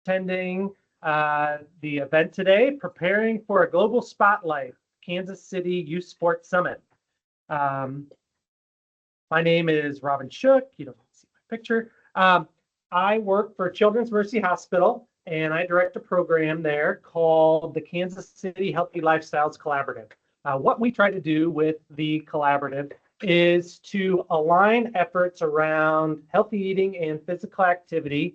attending the event today, preparing for a global spotlight, Kansas City Youth Sports Summit. My name is Robin Shook. You don't see my picture. I work for Children's Mercy Hospital, and I direct a program there called the Kansas City Healthy Lifestyles Collaborative. What we try to do with the collaborative is to align efforts around healthy eating and physical activity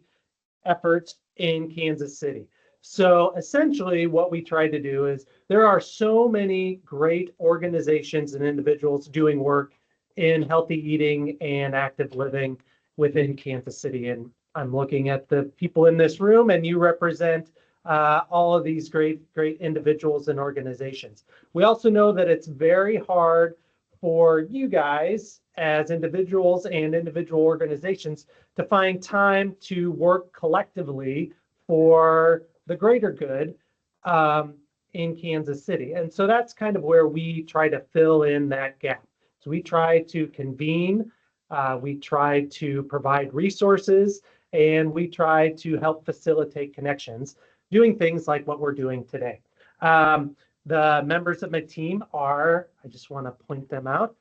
efforts in Kansas City. So essentially what we try to do is there are so many great organizations and individuals doing work in healthy eating and active living within Kansas City. And I'm looking at the people in this room, and you represent all of these great individuals and organizations. We also know that it's very hard for you guys as individuals and individual organizations to find time to work collectively for the greater good in Kansas City. And so that's kind of where we try to fill in that gap. So we try to convene, we try to provide resources, and we try to help facilitate connections, doing things like what we're doing today. The members of my team are, I just want to point them out.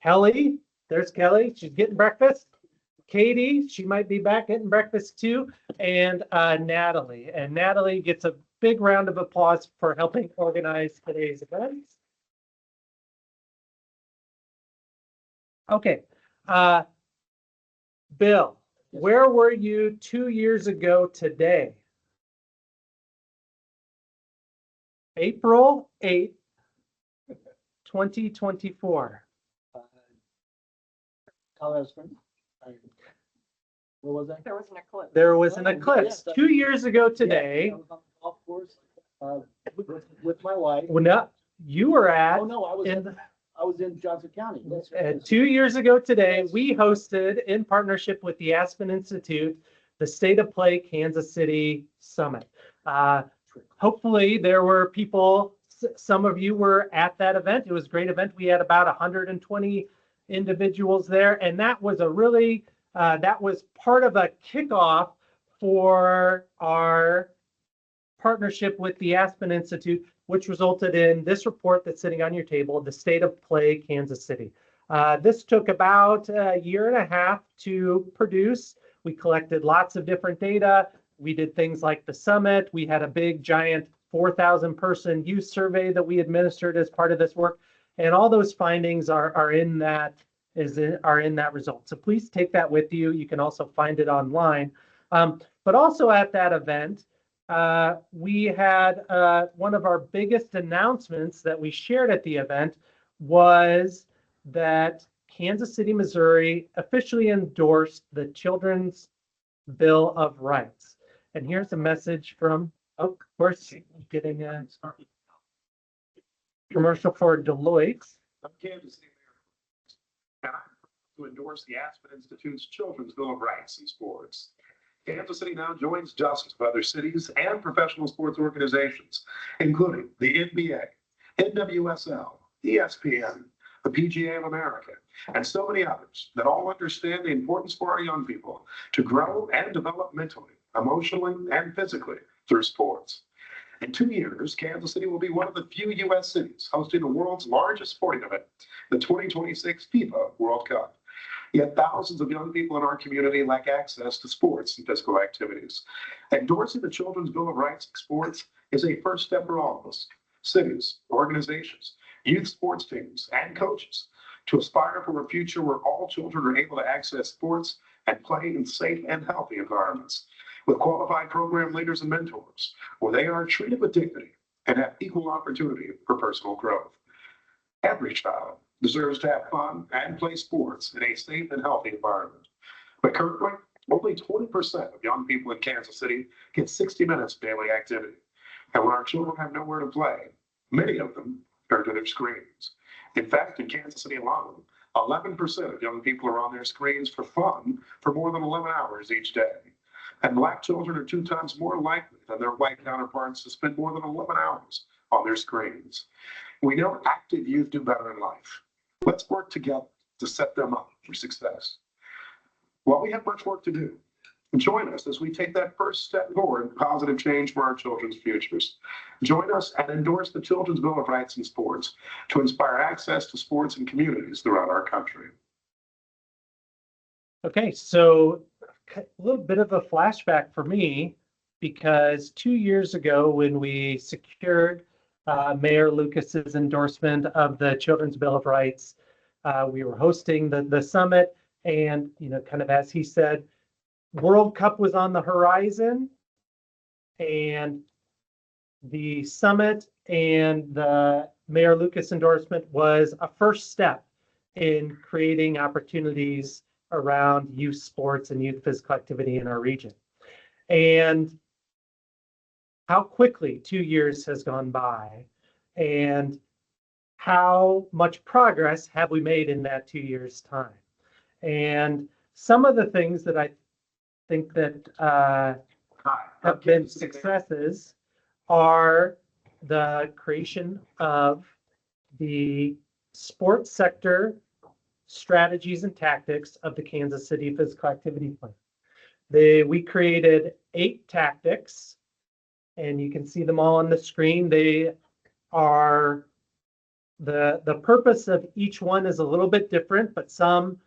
Kelly, there's Kelly, she's getting breakfast. Katie, she might be back getting breakfast too. And Natalie. And Natalie gets a big round of applause for helping organize today's event. Okay. Bill, where were you 2 years ago today? April 8th, 2024. Colorado Springs. What was that? There was an eclipse. There was an eclipse 2 years ago today. Yeah, I was on the golf course with my wife. Well, no, you were at. Oh no, I was in Johnson County. That's right. 2 years ago today, we hosted, in partnership with the Aspen Institute, the State of Play Kansas City Summit. Hopefully there were people, some of you were at that event. It was a great event. We had about 120 individuals there, and that was a really, that was part of a kickoff for our partnership with the Aspen Institute, which resulted in this report that's sitting on your table, the State of Play Kansas City. This took about a year and a half to produce. We collected lots of different data. We did things like the summit. We had a big giant 4,000 person youth survey that we administered as part of this work. And all those findings are in that result. So please take that with you. You can also find it online. But also at that event, we had one of our biggest announcements that we shared at the event was that Kansas City, Missouri officially endorsed the Children's Bill of Rights. And here's a message from, of course, getting a commercial for Deloitte. I'm Kansas City Mayor, and I'm proud to endorse the Aspen Institute's Children's Bill of Rights in sports. Kansas City now joins dozens of other cities and professional sports organizations, including the NBA, NWSL, ESPN, the PGA of America, and so many others that all understand the importance for our young people to grow and develop mentally, emotionally, and physically through sports. In 2 years, Kansas City will be one of the few U.S. cities hosting the world's largest sporting event, the 2026 FIFA World Cup. Yet thousands of young people in our community lack access to sports and physical activities. Endorsing the Children's Bill of Rights in sports is a first step for all of us, cities, organizations, youth sports teams, and coaches, to aspire for a future where all children are able to access sports and play in safe and healthy environments, with qualified program leaders and mentors, where they are treated with dignity and have equal opportunity for personal growth. Every child deserves to have fun and play sports in a safe and healthy environment. But currently, only 20% of young people in Kansas City get 60 minutes of daily activity. And when our children have nowhere to play, many of them turn to their screens. In fact, in Kansas City alone, 11% of young people are on their screens for fun for more than 11 hours each day. And Black children are 2 times more likely than their white counterparts to spend more than 11 hours on their screens. We know active youth do better in life. Let's work together to set them up for success. While we have much work to do, Join us as we take that first step forward in positive change for our children's futures. Join us and endorse the Children's Bill of Rights in Sports to inspire access to sports and communities throughout our country. Okay, so a little bit of a flashback for me, because 2 years ago when we secured Mayor Lucas's endorsement of the Children's Bill of Rights, we were hosting the summit, and kind of as he said, World Cup was on the horizon, and the summit and the Mayor Lucas endorsement was a first step in creating opportunities around youth sports and youth physical activity in our region. And how quickly 2 years has gone by, and how much progress have we made in that 2 years' time. And some of the things that I think that have been successes are the creation of the sports sector strategies and tactics of the Kansas City Physical Activity Plan. We created 8 tactics, and you can see them all on the screen. They are the purpose of each one is a little bit different, but some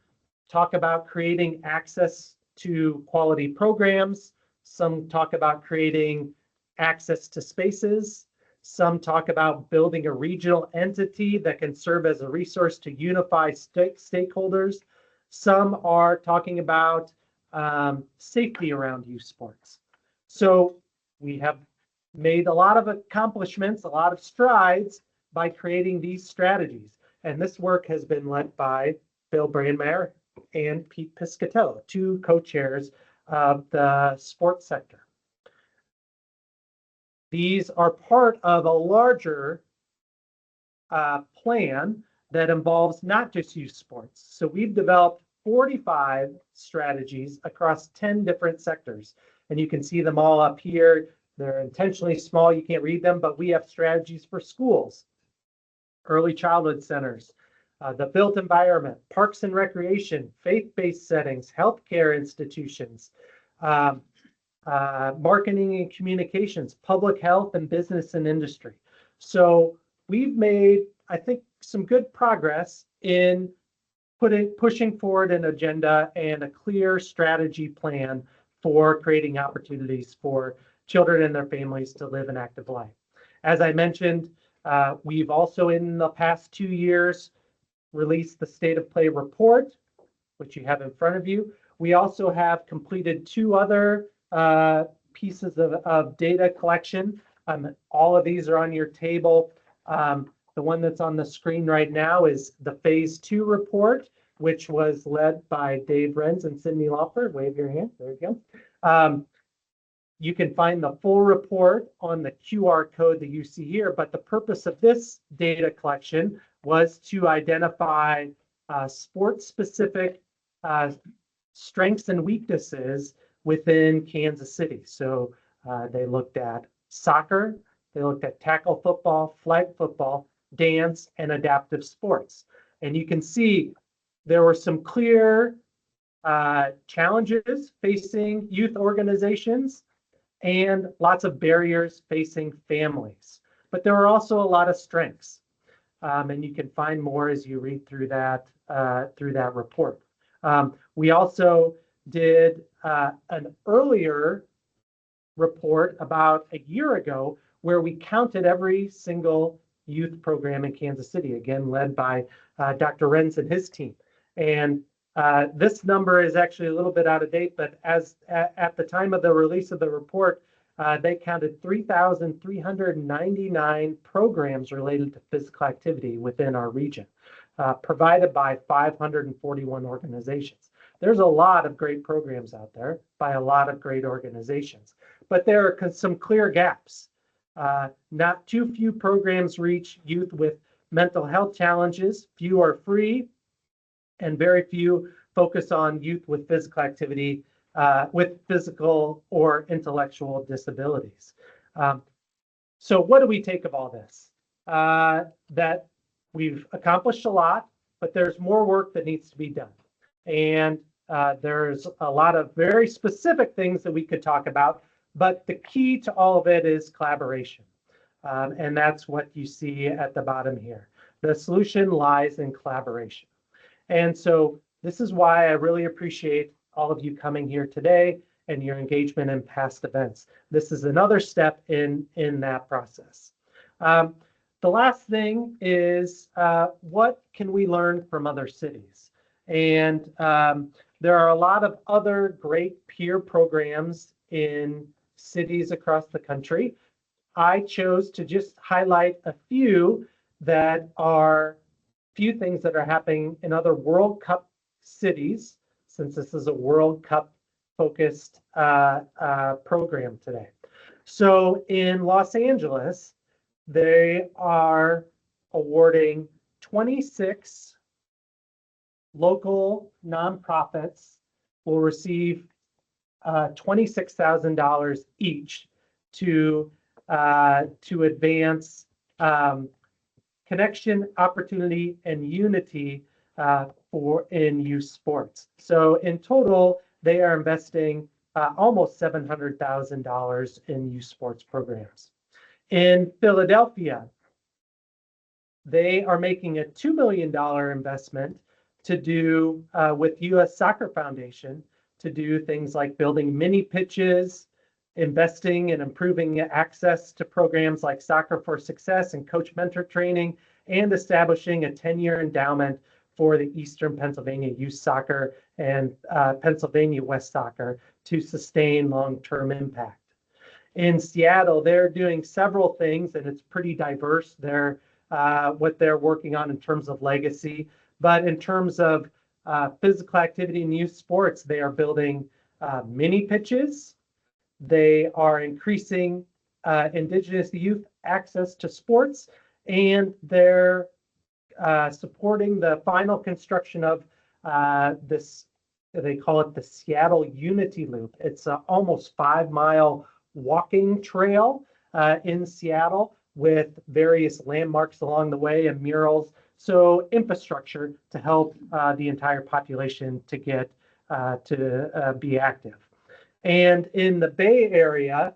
talk about creating access to quality programs. Some talk about creating access to spaces. Some talk about building a regional entity that can serve as a resource to unify stakeholders. Some are talking about safety around youth sports. So we have made a lot of accomplishments, a lot of strides by creating these strategies. And this work has been led by Bill Brandmeier and Pete Piscatello, 2 co-chairs of the sports sector. These are part of a larger plan that involves not just youth sports. So we've developed 45 strategies across 10 different sectors. And you can see them all up here. They're intentionally small, you can't read them, but we have strategies for schools, early childhood centers, the built environment, parks and recreation, faith-based settings, healthcare institutions, marketing and communications, public health, and business and industry. So we've made, I think, some good progress in pushing forward an agenda and a clear strategy plan for creating opportunities for children and their families to live an active life. As I mentioned, we've also in the past 2 years released the State of Play report, which you have in front of you. We also have completed 2 other pieces of data collection. All of these are on your table. The one that's on the screen right now is the Phase 2 report, which was led by Dave Renz and Cindy Lauper. Wave your hand. There you go. You can find the full report on the QR code that you see here, but the purpose of this data collection was to identify sports-specific strengths and weaknesses within Kansas City. So they looked at soccer, they looked at tackle football, flag football, dance, and adaptive sports. And you can see there were some clear challenges facing youth organizations and lots of barriers facing families. But there were also a lot of strengths. And you can find more as you read through that report. We also did an earlier report about a year ago where we counted every single youth program in Kansas City, again led by Dr. Renz and his team. And this number is actually a little bit out of date, but at the time of the release of the report, they counted 3,399 programs related to physical activity within our region, provided by 541 organizations. There's a lot of great programs out there by a lot of great organizations, but there are some clear gaps. Not too few programs reach youth with mental health challenges, few are free, and very few focus on youth with physical activity, with physical or intellectual disabilities. So what do we take of all this? That we've accomplished a lot, but there's more work that needs to be done. And There's a lot of very specific things that we could talk about, but the key to all of it is collaboration. And that's what you see at the bottom here. The solution lies in collaboration. And so this is why I really appreciate all of you coming here today and your engagement in past events. This is another step in that process. The last thing is what can we learn from other cities? And there are a lot of other great peer programs in cities across the country. I chose to just highlight a few that are few things that are happening in other World Cup cities, since this is a World Cup focused program today. So in Los Angeles, they are awarding 26 local nonprofits will receive $26,000 each to advance connection, opportunity, and unity in youth sports. So in total, they are investing almost $700,000 in youth sports programs. In Philadelphia, they are making a $2 million investment to do with U.S. Soccer Foundation to do things like building mini pitches, investing in improving access to programs like Soccer for Success and coach mentor training, and establishing a 10-year endowment for the Eastern Pennsylvania Youth Soccer and Pennsylvania West Soccer to sustain long-term impact. In Seattle, they're doing several things, and it's pretty diverse. What they're working on in terms of legacy, but in terms of physical activity in youth sports, they are building mini pitches. They are increasing Indigenous youth access to sports, and they're supporting the final construction of this, they call it the Seattle Unity Loop. It's an almost 5-mile walking trail in Seattle with various landmarks along the way and murals. So infrastructure to help the entire population to get to be active. And in the Bay Area,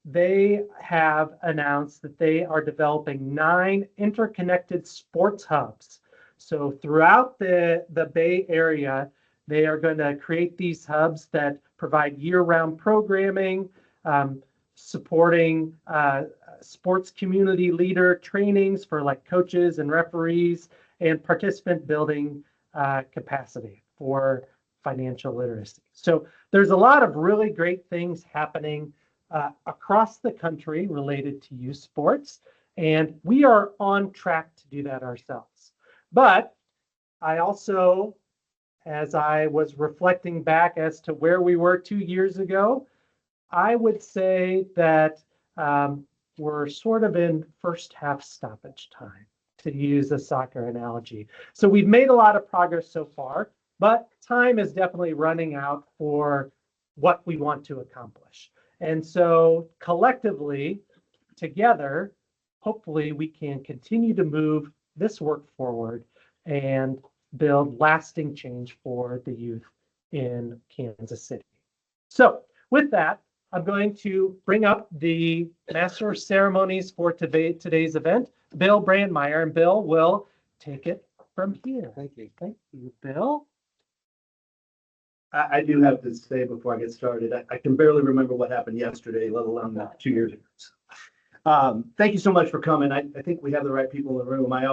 they have announced that they are developing 9 interconnected sports hubs. So throughout the Bay Area, they are going to create these hubs that provide year-round programming, supporting sports community leader trainings for like coaches and referees, and participant building capacity for financial literacy. So there's a lot of really great things happening across the country related to youth sports, and we are on track to do that ourselves. But I also, as I was reflecting back as to where we were 2 years ago, I would say that we're sort of in first half stoppage time, to use a soccer analogy. So we've made a lot of progress so far, but time is definitely running out for what we want to accomplish. And so collectively, together, hopefully we can continue to move this work forward and build lasting change for the youth in Kansas City. So with that, I'm going to bring up the Master of Ceremonies for today's event, Bill Brandmeier, and Bill will take it from here. Thank you. Thank you, Bill. I do have to say before I get started, I can barely remember what happened yesterday, let alone 2 years ago. Thank you so much for coming. I think we have the right people in the room. I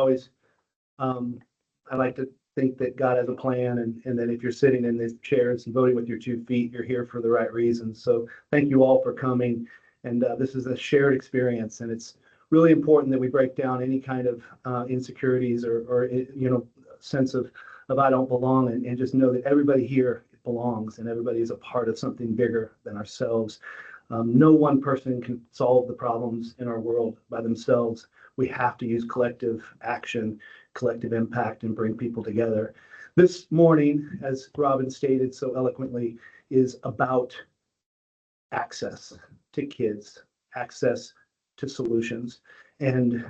like to think that God has a plan, and that if you're sitting in these chairs and voting with your 2 feet, you're here for the right reasons. So thank you all for coming. And this is a shared experience, and it's really important that we break down any kind of insecurities or sense of I don't belong, and just know that everybody here belongs and everybody is a part of something bigger than ourselves. No one person can solve the problems in our world by themselves. We have to use collective action, collective impact, and bring people together. This morning, as Robin stated so eloquently, is about access to kids, access to solutions. And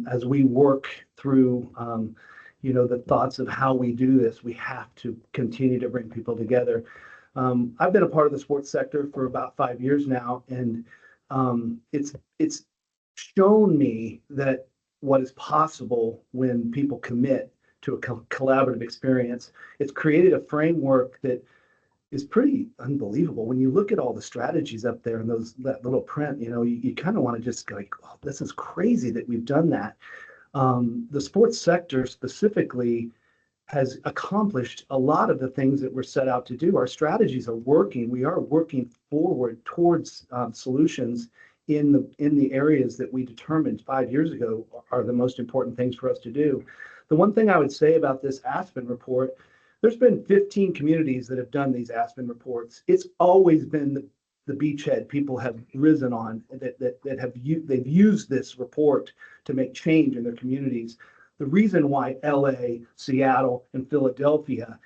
as we work through the thoughts of how we do this. We have to continue to bring people together. I've been a part of the sports sector for about 5 years now, and it's shown me that what is possible when people commit to a collaborative experience. It's created a framework that is pretty unbelievable. When you look at all the strategies up there and that little print, you kind of want to just go like, oh, this is crazy that we've done that. The sports sector specifically has accomplished a lot of the things that we're set out to do. Our strategies are working. We are working forward towards solutions in the areas that we determined 5 years ago are the most important things for us to do. The one thing I would say about this Aspen report, there's been 15 communities that have done these Aspen reports. It's always been the beachhead people have risen on they've used this report to make change in their communities. The reason why LA, Seattle, and Philadelphia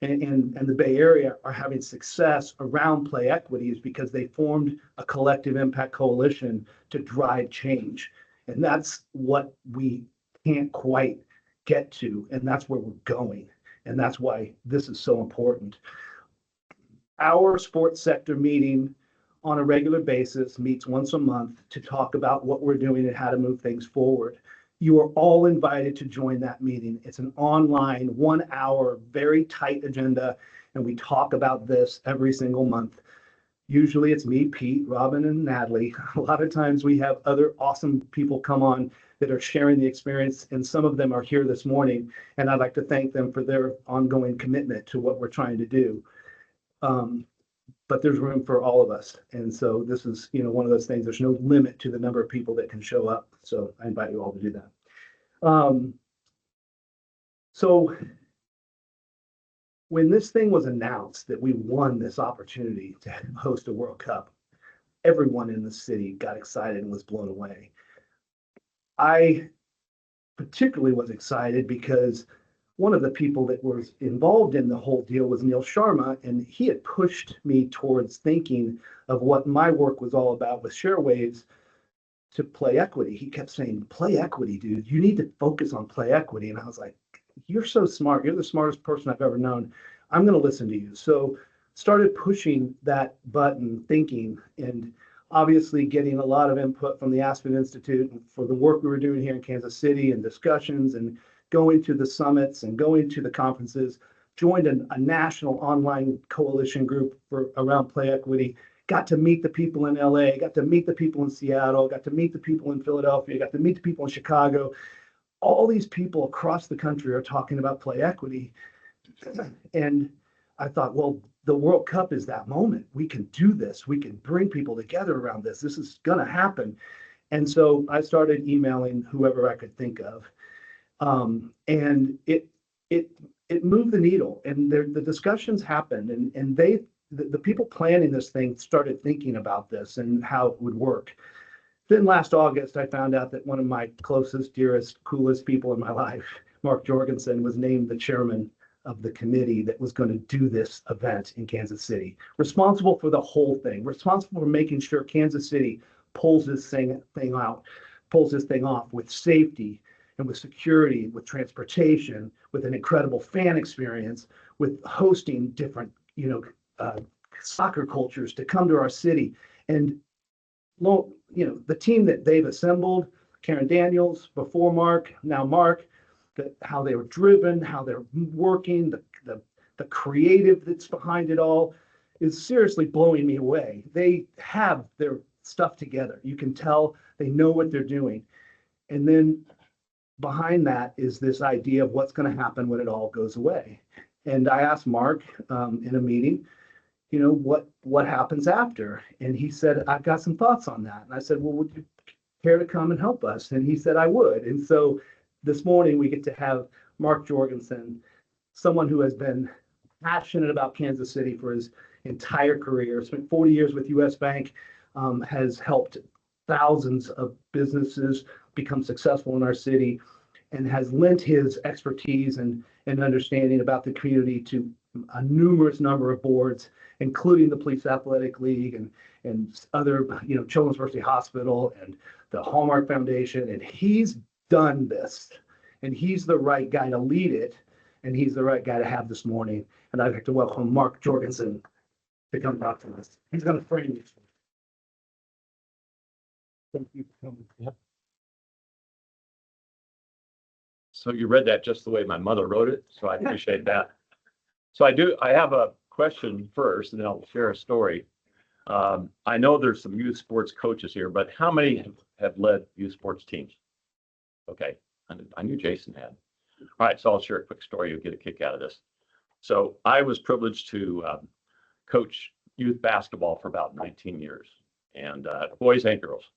and the Bay Area are having success around play equity is because they formed a collective impact coalition to drive change. And that's what we can't quite get to, and that's where we're going. And that's why this is so important. Our sports sector meeting on a regular basis meets once a month to talk about what we're doing and how to move things forward. You are all invited to join that meeting. It's an online 1 hour, very tight agenda, and we talk about this every single month. Usually it's me, Pete, Robin, and Natalie. A lot of times we have other awesome people come on that are sharing the experience, and some of them are here this morning, and I'd like to thank them for their ongoing commitment to what we're trying to do. But there's room for all of us. And so this is, one of those things, there's no limit to the number of people that can show up. So I invite you all to do that. So when this thing was announced that we won this opportunity to host a World Cup, everyone in the city got excited and was blown away. I particularly was excited because one of the people that was involved in the whole deal was Neil Sharma, and he had pushed me towards thinking of what my work was all about with ShareWaves to play equity. He kept saying, play equity, dude. You need to focus on play equity. And I was like, you're so smart. You're the smartest person I've ever known. I'm going to listen to you. So started pushing that button, thinking, and obviously getting a lot of input from the Aspen Institute for the work we were doing here in Kansas City and discussions and going to the summits and going to the conferences, joined a national online coalition group around play equity, got to meet the people in LA, got to meet the people in Seattle, got to meet the people in Philadelphia, got to meet the people in Chicago. All these people across the country are talking about play equity. And I thought, well, the World Cup is that moment. We can do this. We can bring people together around this. This is going to happen. And so I started emailing whoever I could think of. And it moved the needle, and the discussions happened, and the people planning this thing started thinking about this and how it would work. Then last August, I found out that one of my closest, dearest, coolest people in my life, Mark Jorgensen, was named the chairman of the committee that was going to do this event in Kansas City, responsible for the whole thing, responsible for making sure Kansas City pulls this thing off with safety and with security, with transportation, with an incredible fan experience, with hosting different, soccer cultures to come to our city. And, the team that they've assembled, Karen Daniels, before Mark, now Mark, how they were driven, how they're working, the creative that's behind it all is seriously blowing me away. They have their stuff together. You can tell they know what they're doing. And then behind that is this idea of what's going to happen when it all goes away. And I asked Mark in a meeting, what happens after? And he said, I've got some thoughts on that. And I said, well, would you care to come and help us? And he said, I would. And so this morning we get to have Mark Jorgensen, someone who has been passionate about Kansas City for his entire career, spent 40 years with US Bank, has helped thousands of businesses become successful in our city, and has lent his expertise and understanding about the community to a numerous number of boards, including the Police Athletic League and other, Children's Mercy Hospital and the Hallmark Foundation. And he's done this. and he's the right guy to lead it, and he's the right guy to have this morning. And I'd like to welcome Mark Jorgensen to come talk to us. He's going to frame this. Thank you for coming. Yep. So you read that just the way my mother wrote it, so I appreciate that. So I have a question first, and then I'll share a story. I know there's some youth sports coaches here, but how many have led youth sports teams? Okay, I knew Jason had. All right, so I'll share a quick story. You'll get a kick out of this. So I was privileged to coach youth basketball for about 19 years, and boys and girls.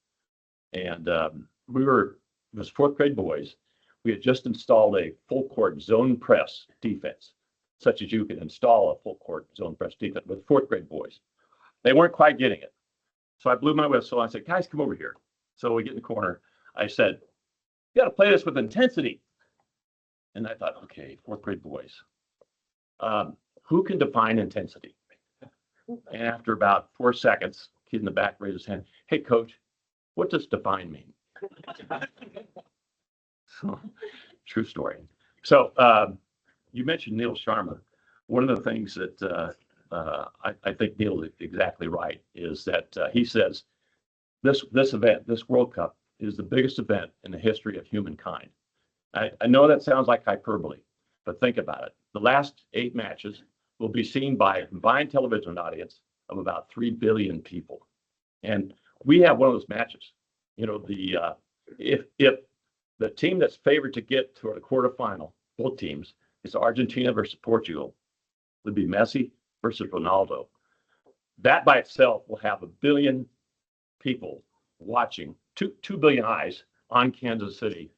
And it was fourth grade boys. We had just installed a full court zone press defense, such as you can install a full court zone press defense with fourth grade boys. They weren't quite getting it. So I blew my whistle. I said, guys, come over here. So we get in the corner. I said, you got to play this with intensity. And I thought, okay, fourth grade boys. Who can define intensity? And after about 4 seconds, kid in the back raised his hand. Hey, coach, what does define mean? So, true story. So you mentioned Neil Sharma. One of the things that I think Neil is exactly right is that he says this event, this World Cup, is the biggest event in the history of humankind. I know that sounds like hyperbole, but think about it. The last 8 matches will be seen by a combined television audience of about 3 billion people. And we have one of those matches. You know, if the team that's favored to get to the quarterfinal, both teams, is Argentina versus Portugal, it would be Messi versus Ronaldo. That by itself will have 1 billion people watching, 2 billion eyes on Kansas City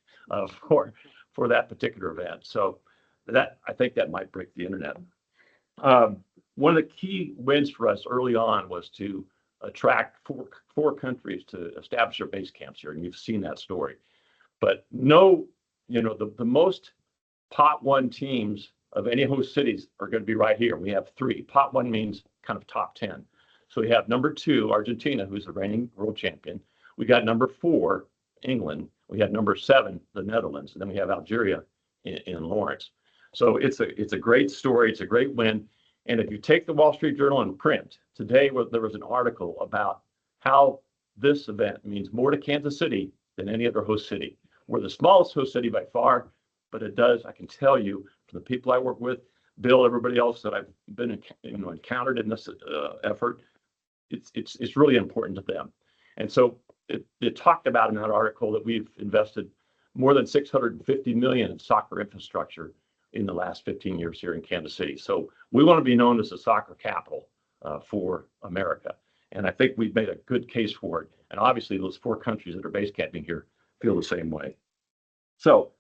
for that particular event. So that, I think that might break the internet. One of the key wins for us early on was to attract four countries to establish their base camps here, and you've seen that story. But the most pot 1 teams of any host cities are going to be right here. We have 3. Pot 1 means kind of top 10. So we have number 2, Argentina, who's the reigning world champion. We got number 4, England. We have number 7, the Netherlands, and then we have Algeria in Lawrence. So it's a great story. It's a great win. And if you take the Wall Street Journal in print today, there was an article about how this event means more to Kansas City than any other host city. We're the smallest host city by far, but it does, I can tell you, from the people I work with, Bill, everybody else that I've been encountered in this effort, it's really important to them. And so it talked about in that article that we've invested more than $650 million in soccer infrastructure in the last 15 years here in Kansas City. So we want to be known as the soccer capital for America. And I think we've made a good case for it. And obviously those 4 countries that are base camping here feel the same way. So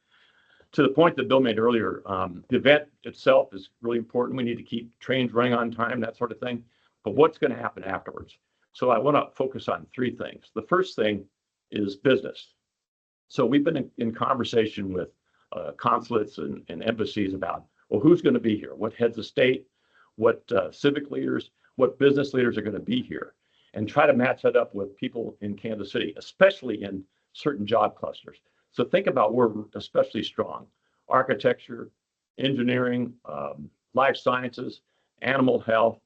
to the point that Bill made earlier, the event itself is really important. We need to keep trains running on time, that sort of thing. But what's going to happen afterwards? So I want to focus on 3 things. The first thing is business. So we've been in conversation with consulates and embassies about, well, who's going to be here? What heads of state, what civic leaders, what business leaders are going to be here? And try to match that up with people in Kansas City, especially in certain job clusters. So think about where we're especially strong: architecture, engineering, life sciences, animal health,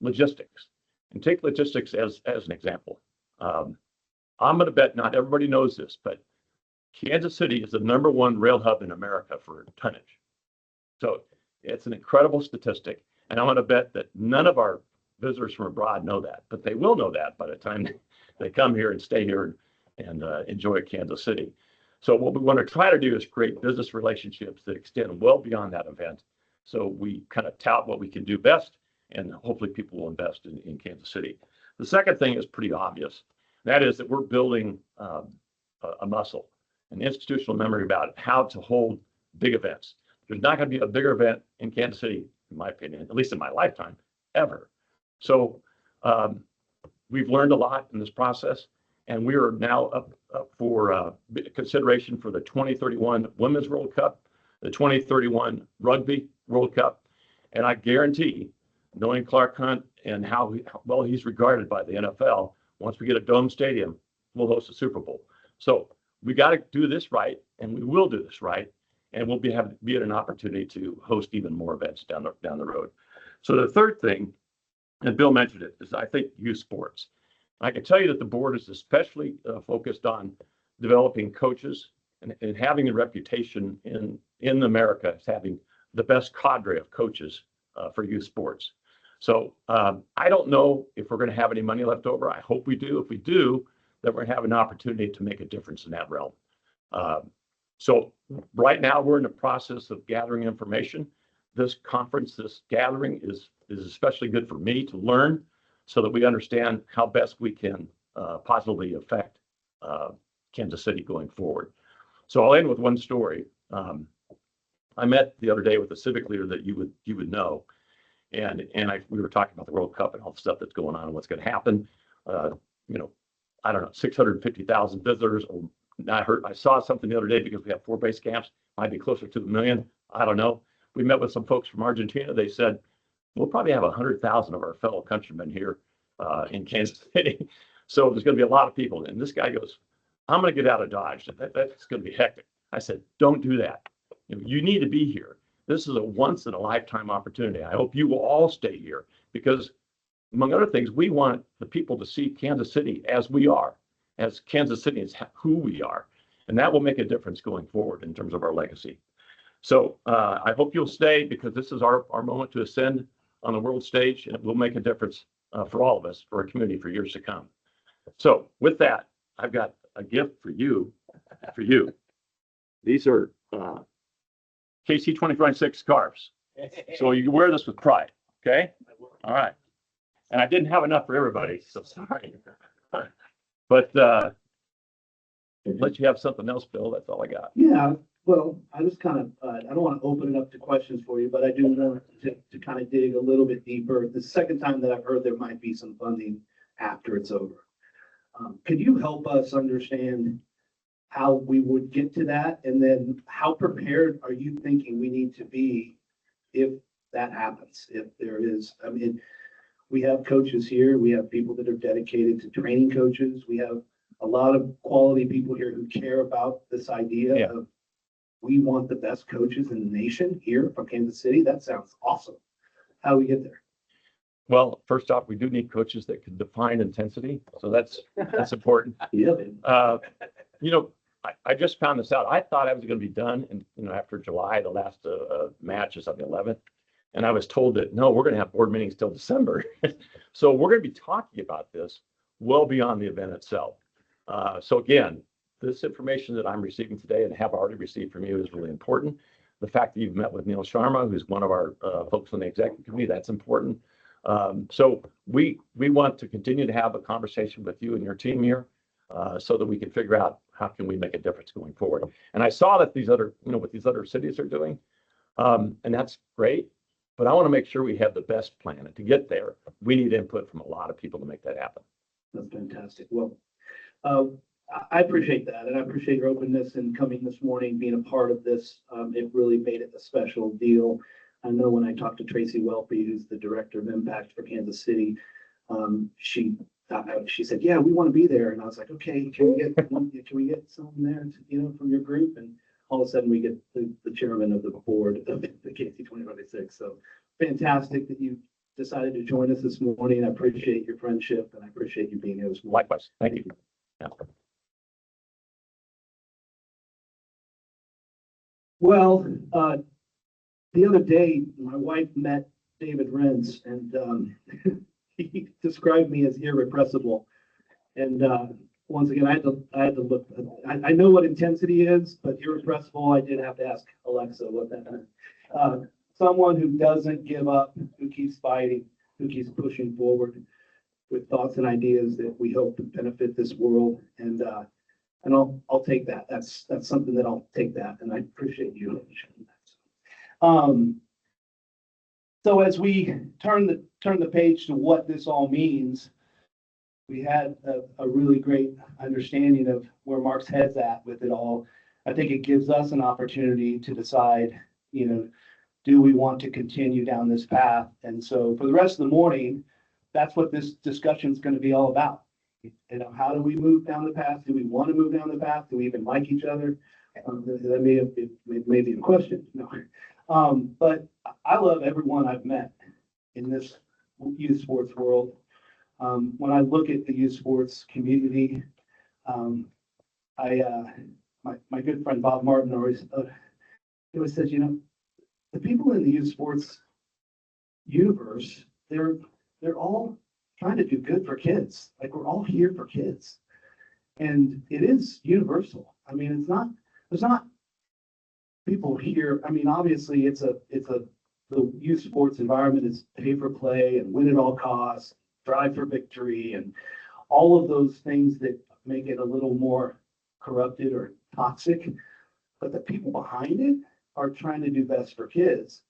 logistics. And take logistics as an example. I'm going to bet not everybody knows this, but Kansas City is the #1 rail hub in America for tonnage. So it's an incredible statistic. And I'm going to bet that none of our visitors from abroad know that, but they will know that by the time they come here and stay here and enjoy Kansas City. So what we want to try to do is create business relationships that extend well beyond that event. So we kind of tout what we can do best, and hopefully people will invest in Kansas City. The second thing is pretty obvious. That is that we're building a muscle, an institutional memory about how to hold big events. There's not going to be a bigger event in Kansas City, in my opinion, at least in my lifetime, ever. So we've learned a lot in this process, and we are now up for consideration for the 2031 Women's World Cup, the 2031 Rugby World Cup, and I guarantee, knowing Clark Hunt and how well he's regarded by the NFL, once we get a dome stadium, we'll host a Super Bowl. So we got to do this right, and we will do this right. and we'll be at an opportunity to host even more events down the road. So the third thing, and Bill mentioned it, is I think youth sports. I can tell you that the board is especially focused on developing coaches and having a reputation in America as having the best cadre of coaches for youth sports. So I don't know if we're going to have any money left over. I hope we do. If we do, that we're going to have an opportunity to make a difference in that realm. So right now we're in the process of gathering information. This conference, this gathering is especially good for me to learn so that we understand how best we can positively affect Kansas City going forward. So I'll end with one story. I met the other day with a civic leader that you would know, and we were talking about the World Cup and all the stuff that's going on and what's going to happen. I don't know, 650,000 visitors. Or I saw something the other day because we have 4 base camps, might be closer to 1 million. I don't know. We met with some folks from Argentina. They said, we'll probably have 100,000 of our fellow countrymen here in Kansas City. So there's going to be a lot of people. And this guy goes, I'm going to get out of Dodge. That's going to be hectic. I said, don't do that. You need to be here. This is a once in a lifetime opportunity. I hope you will all stay here because, among other things, we want the people to see Kansas City as we are, as Kansas City is who we are. And that will make a difference going forward in terms of our legacy. So I hope you'll stay because this is our moment to ascend on the world stage, and it will make a difference for all of us, for our community, for years to come. So with that, I've got a gift for you. These are KC 2026 scarves. So you can wear this with pride, okay? All right. And I didn't have enough for everybody, so sorry. But let you have something else, Bill. That's all I got. Yeah, well, I just kind of, I don't want to open it up to questions for you, but I do want to kind of dig a little bit deeper. The second time that I've heard there might be some funding after it's over. Could you help us understand how we would get to that? And then how prepared are you thinking we need to be if that happens? If there is, I mean, we have coaches here. We have people that are dedicated to training coaches. We have a lot of quality people here who care about this idea of we want the best coaches in the nation here from Kansas City. That sounds awesome. How do we get there? Well, first off, we do need coaches that can define intensity. So that's important. Yeah. I just found this out. I thought I was going to be done after July, the last match is on the 11th. And I was told that, no, we're going to have board meetings till December. So we're going to be talking about this well beyond the event itself. So again, this information that I'm receiving today and have already received from you is really important. The fact that you've met with Neil Sharma, who's one of our folks on the executive committee, that's important. So we want to continue to have a conversation with you and your team here so that we can figure out how can we make a difference going forward. And I saw that what these other cities are doing, and that's great. But I want to make sure we have the best plan. And to get there, we need input from a lot of people to make that happen. That's fantastic. Well, I appreciate that. And I appreciate your openness in coming this morning, being a part of this. It really made it a special deal. I know when I talked to Tracy Welpe, who's the director of impact for Kansas City, she said, yeah, we want to be there. And I was like, okay, can we get someone there, from your group? And all of a sudden we get the chairman of the board of the KC 2026. So fantastic that you decided to join us this morning. I appreciate your friendship and I appreciate you being here this morning. Likewise. Thank you. Yeah. Well, the other day, my wife met David Renz and he described me as irrepressible. And once again, I had to look. I know what intensity is, but irrepressible, I did have to ask Alexa what that meant. Someone who doesn't give up, who keeps fighting, who keeps pushing forward with thoughts and ideas that we hope benefit this world. And I'll take that. That's something that I'll take that. And I appreciate you sharing that. So as we turn the page to what this all means, we had a really great understanding of where Mark's head's at with it all. I think it gives us an opportunity to decide, do we want to continue down this path? And so for the rest of the morning, that's what this discussion is going to be all about. How do we move down the path? Do we want to move down the path? Do we even like each other? That may be a question. No. But I love everyone I've met in this youth sports world. When I look at the youth sports community, my good friend Bob Martin always says, you know, the people in the youth sports universe, they're all trying to do good for kids. Like we're all here for kids, and it is universal. I mean, there's not people here. I mean, obviously, the youth sports environment is pay for play and win at all costs, drive for victory, and all of those things that make it a little more corrupted or toxic. But the people behind it are trying to do best for kids.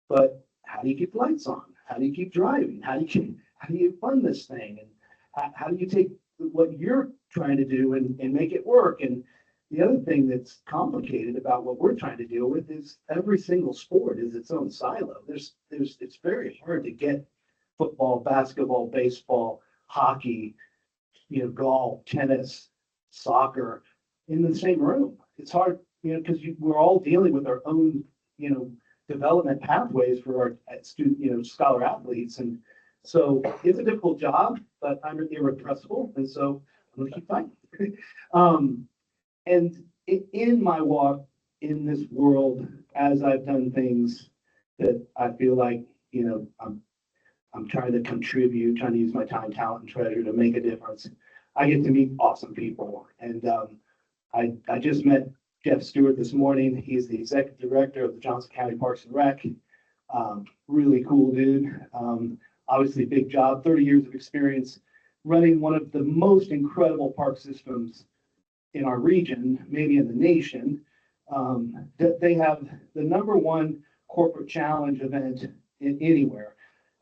But how do you keep the lights on? How do you keep driving? How do you fund this thing? And how do you take what you're trying to do and make it work? And the other thing that's complicated about what we're trying to deal with is every single sport is its own silo. It's very hard to get football, basketball, baseball, hockey, you know, golf, tennis, soccer in the same room. It's hard, you know, because we're all dealing with our own, you know, development pathways for our student, you know, scholar athletes. And so it's a difficult job, but I'm irrepressible. And so I'm going to keep fighting. And in my walk in this world, as I've done things that I feel like, you know, I'm trying to contribute, trying to use my time, talent, and treasure to make a difference. I get to meet awesome people. And I just met Jeff Stewart this morning. He's the executive director of the Johnson County Parks and Rec. Really cool dude. Obviously, big job, 30 years of experience running one of the most incredible park systems in our region, maybe in the nation. They have the #1 corporate challenge event anywhere.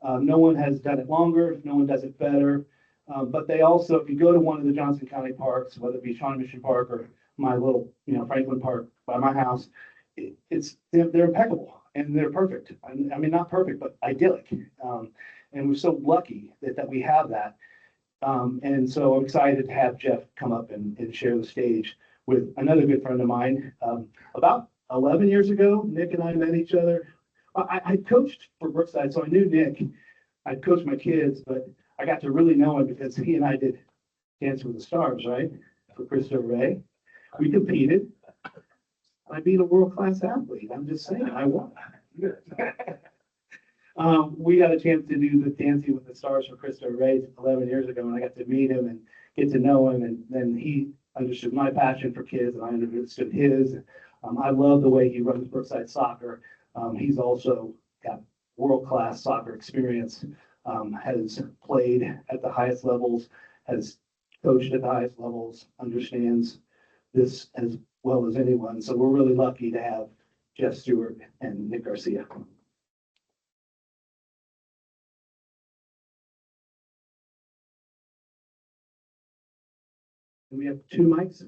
No one has done it longer. No one does it better. But they also, if you go to one of the Johnson County parks, whether it be Shawnee Mission Park or my little, you know, Franklin Park by my house, they're impeccable and they're perfect. I mean, not perfect, but idyllic. And we're so lucky that we have that. And so I'm excited to have Jeff come up and share the stage with another good friend of mine. About 11 years ago, Nick and I met each other. I coached for Brookside, so I knew Nick. I coached my kids, but I got to really know him because he and I did Dance with the Stars, right? For Christopher Ray. We competed. I beat a world-class athlete. I'm just saying, I won. We got a chance to do the Dancing with the Stars for Christopher Ray 11 years ago, and I got to meet him and get to know him. And then he understood my passion for kids, and I understood his. I love the way he runs Brookside Soccer. He's also got world-class soccer experience, has played at the highest levels, has coached at the highest levels, understands this as well as anyone. So we're really lucky to have Jeff Stewart and Nick Garcia. We have 2 mics.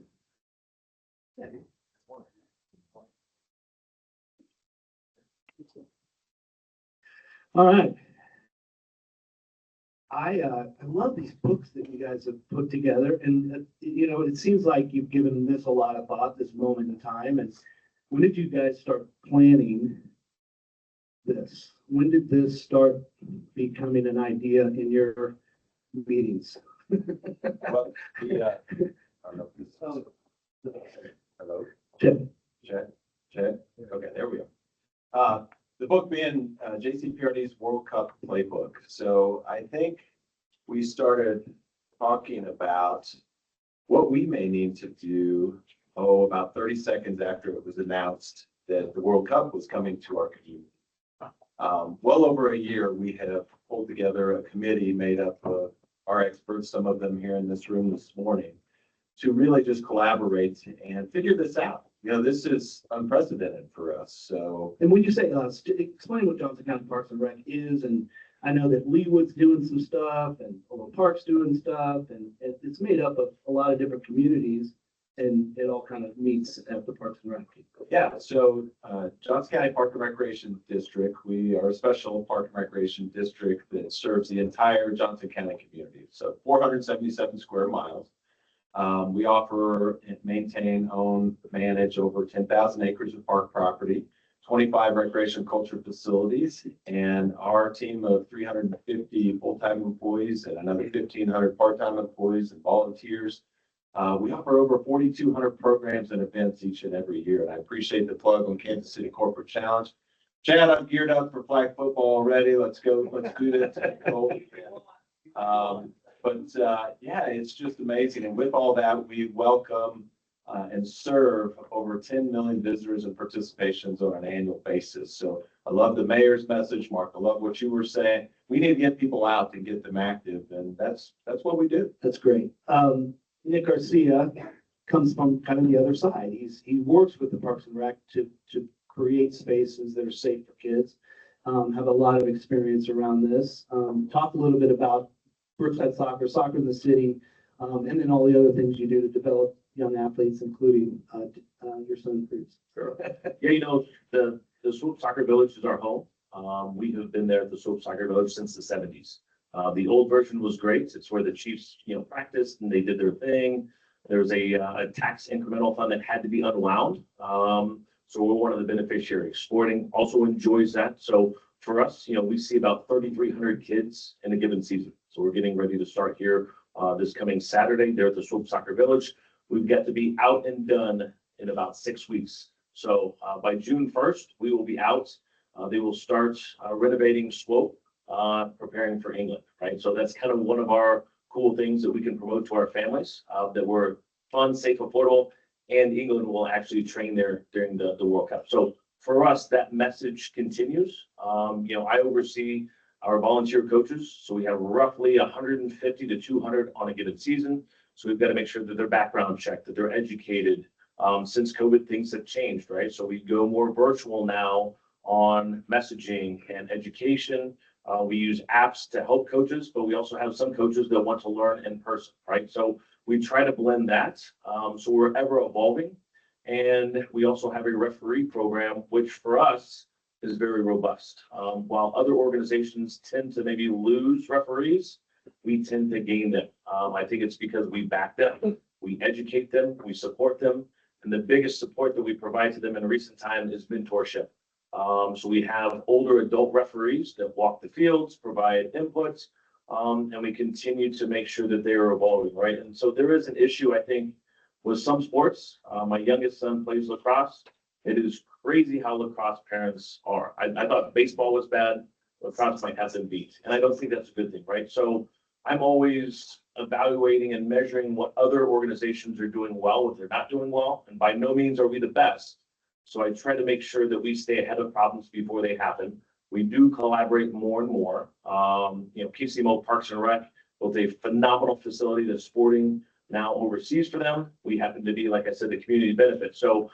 All right. I love these books that you guys have put together, and you know, it seems like you've given this a lot of thought, this moment in time. And when did you guys start planning this? When did this start becoming an idea in your meetings? Well, I don't know if this is, hello? Jim. Check. Okay, there we go. The book being JCPRD's World Cup Playbook. So I think we started talking about what we may need to do, about 30 seconds after it was announced that the World Cup was coming to our community. Well over a year, we have pulled together a committee made up of our experts, some of them here in this room this morning, to really just collaborate and figure this out. You know, this is unprecedented for us. So, and when you say us, explain what Johnson County Parks and Rec is. And I know that Leewood's doing some stuff and Overland Park's doing stuff, and it's made up of a lot of different communities, and it all kind of meets at the Parks and Rec. yeah, so Johnson County Park and Recreation District, we are a special park and recreation district that serves the entire Johnson County community. So 477 square miles. We offer and maintain, own, manage over 10,000 acres of park property, 25 recreation culture facilities, and our team of 350 full-time employees and another 1,500 part-time employees and volunteers. We offer over 4,200 programs and events each and every year. And I appreciate the plug on Kansas City Corporate Challenge. Chad, I'm geared up for flag football already. Let's go. Let's do this. Yeah, it's just amazing. And with all that, we welcome and serve over 10 million visitors and participations on an annual basis. So I love the mayor's message, Mark. I love what you were saying. We need to get people out and get them active, and that's what we do. That's great. Nick Garcia comes from kind of the other side. He works with the Parks and Rec to create spaces that are safe for kids. Have a lot of experience around this. Talk a little bit about Brookside Soccer in the city, and then all the other things you do to develop young athletes, including your son, Cruz. Sure. Yeah, the Swope Soccer Village is our home. We have been there at the Swope Soccer Village since the 70s. The old version was great. It's where the Chiefs, practiced and they did their thing. There's a tax incremental fund that had to be unwound. So we're one of the beneficiaries. Sporting also enjoys that. So for us, we see about 3,300 kids in a given season. So we're getting ready to start here this coming Saturday there at the Swope Soccer Village. We've got to be out and done in about 6 weeks. So by June 1st, we will be out. They will start renovating Swope, preparing for England, right? So that's kind of one of our cool things that we can promote to our families, that we're fun, safe, affordable, and England will actually train there during the World Cup. So for us, that message continues. I oversee our volunteer coaches. So we have roughly 150 to 200 on a given season. So we've got to make sure that they're background checked, that they're educated. Since COVID, things have changed, right? So we go more virtual now on messaging and education. We use apps to help coaches, but we also have some coaches that want to learn in person, right? So we try to blend that. So we're ever evolving. And we also have a referee program, which for us is very robust. While other organizations tend to maybe lose referees, we tend to gain them. I think it's because we back them, we educate them, we support them. And the biggest support that we provide to them in recent time is mentorship. So we have older adult referees that walk the fields, provide inputs, and we continue to make sure that they are evolving, right? And so there is an issue, I think, with some sports. My youngest son plays lacrosse. It is crazy how lacrosse parents are. I thought baseball was bad. Lacrosse might have them beat. And I don't think that's a good thing, right? So I'm always evaluating and measuring what other organizations are doing well, what they're not doing well. And by no means are we the best. So I try to make sure that we stay ahead of problems before they happen. We do collaborate more and more. PCMO Parks and Rec built a phenomenal facility that's Sporting now oversees for them. We happen to be, like I said, the community benefit. So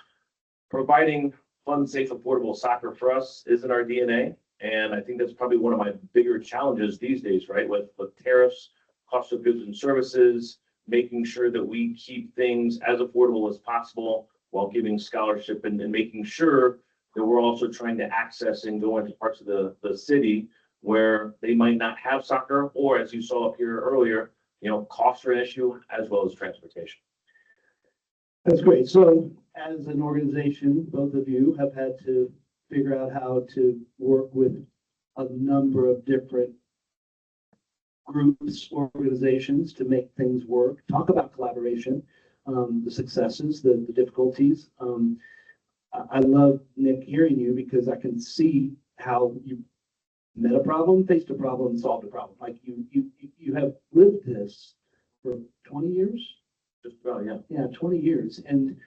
providing fun, safe, affordable soccer for us is in our DNA. And I think that's probably one of my bigger challenges these days, right? With tariffs, cost of goods and services, making sure that we keep things as affordable as possible while giving scholarship and making sure that we're also trying to access and go into parts of the city where they might not have soccer, or as you saw up here earlier, costs are an issue as well as transportation. That's great. So as an organization, both of you have had to figure out how to work with a number of different groups, organizations to make things work. Talk about collaboration, the successes, the difficulties. I love, Nick, hearing you because I can see how you met a problem, faced a problem, solved a problem. Like you have lived this for 20 years? Just about, yeah. Yeah, 20 years. And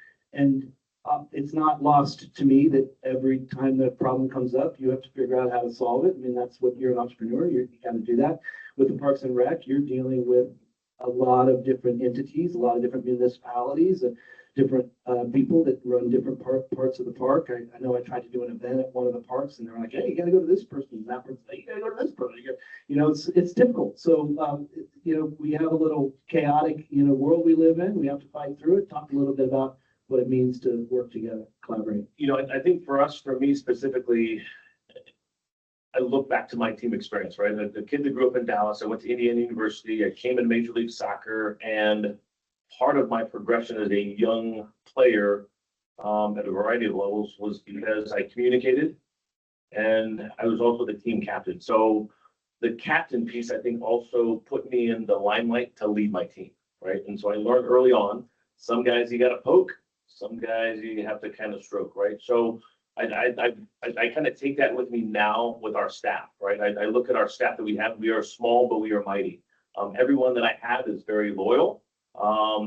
it's not lost to me that every time that problem comes up, you have to figure out how to solve it. I mean, that's what you're an entrepreneur. You got to do that. With the Parks and Rec, you're dealing with a lot of different entities, a lot of different municipalities, different people that run different parts of the park. I know I tried to do an event at one of the parks, and they're like, "Hey, you got to go to this person, and that person. You got to go to this person." It's difficult. So we have a little chaotic world we live in. We have to fight through it. Talk a little bit about what it means to work together, collaborate. I think for me specifically, I look back to my team experience, right? The kid that grew up in Dallas, I went to Indiana University, I came in Major League Soccer, and part of my progression as a young player at a variety of levels was because I communicated and I was also the team captain. So the captain piece, I think, also put me in the limelight to lead my team, right? And so I learned early on, some guys you got to poke, some guys you have to kind of stroke, right? So I kind of take that with me now with our staff, right? I look at our staff that we have. We are small, but we are mighty. Everyone that I have is very loyal.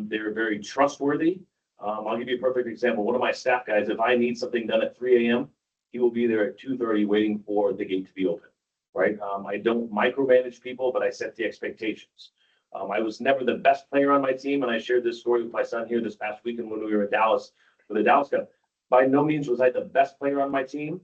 They're very trustworthy. I'll give you a perfect example. One of my staff guys, if I need something done at 3 a.m., he will be there at 2:30 waiting for the gate to be open, right? I don't micromanage people, but I set the expectations. I was never the best player on my team, and I shared this story with my son here this past weekend when we were in Dallas for the Dallas Cup. By no means was I the best player on my team,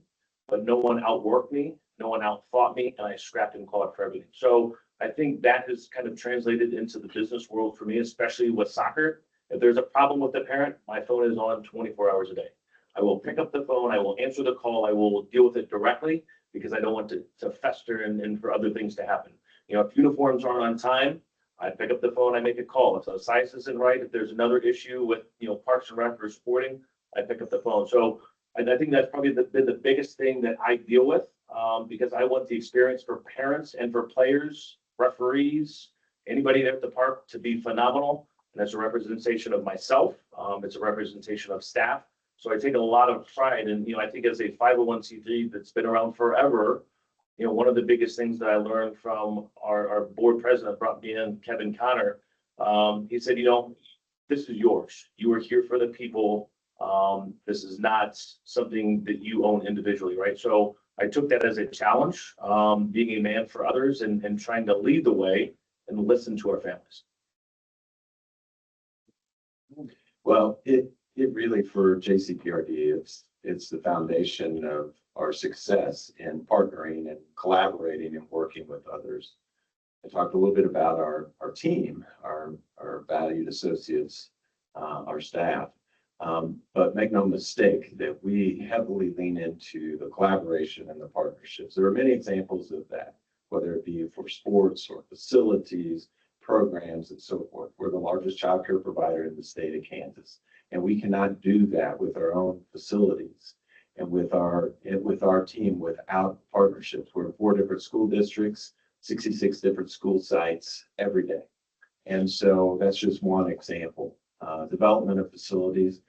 but no one outworked me, no one outthought me, and I scrapped and clawed for everything. So I think that has kind of translated into the business world for me, especially with soccer. If there's a problem with the parent, my phone is on 24 hours a day. I will pick up the phone, I will answer the call, I will deal with it directly because I don't want to fester and for other things to happen. You know, if uniforms aren't on time, I pick up the phone, I make a call. If the size isn't right, if there's another issue with, you know, Parks and Rec or sporting, I pick up the phone. So I think that's probably been the biggest thing that I deal with because I want the experience for parents and for players, referees, anybody there at the park to be phenomenal. And that's a representation of myself. It's a representation of staff. So I take a lot of pride. And, you know, I think as a 501c3 that's been around forever, you know, one of the biggest things that I learned from our board president brought me in, Kevin Connor, he said, you know, this is yours. You are here for the people. This is not something that you own individually, right? So I took that as a challenge, being a man for others and trying to lead the way and listen to our families. Well, it really for JCPRD, it's the foundation of our success in partnering and collaborating and working with others. I talked a little bit about our team, our valued associates, our staff. But make no mistake that we heavily lean into the collaboration and the partnerships. There are many examples of that, whether it be for sports or facilities, programs, and so forth. We're the largest child care provider in the state of Kansas, and we cannot do that with our own facilities and with our team without partnerships. We're in 4 different school districts, 66 different school sites every day. And so that's just one example. Development of facilities.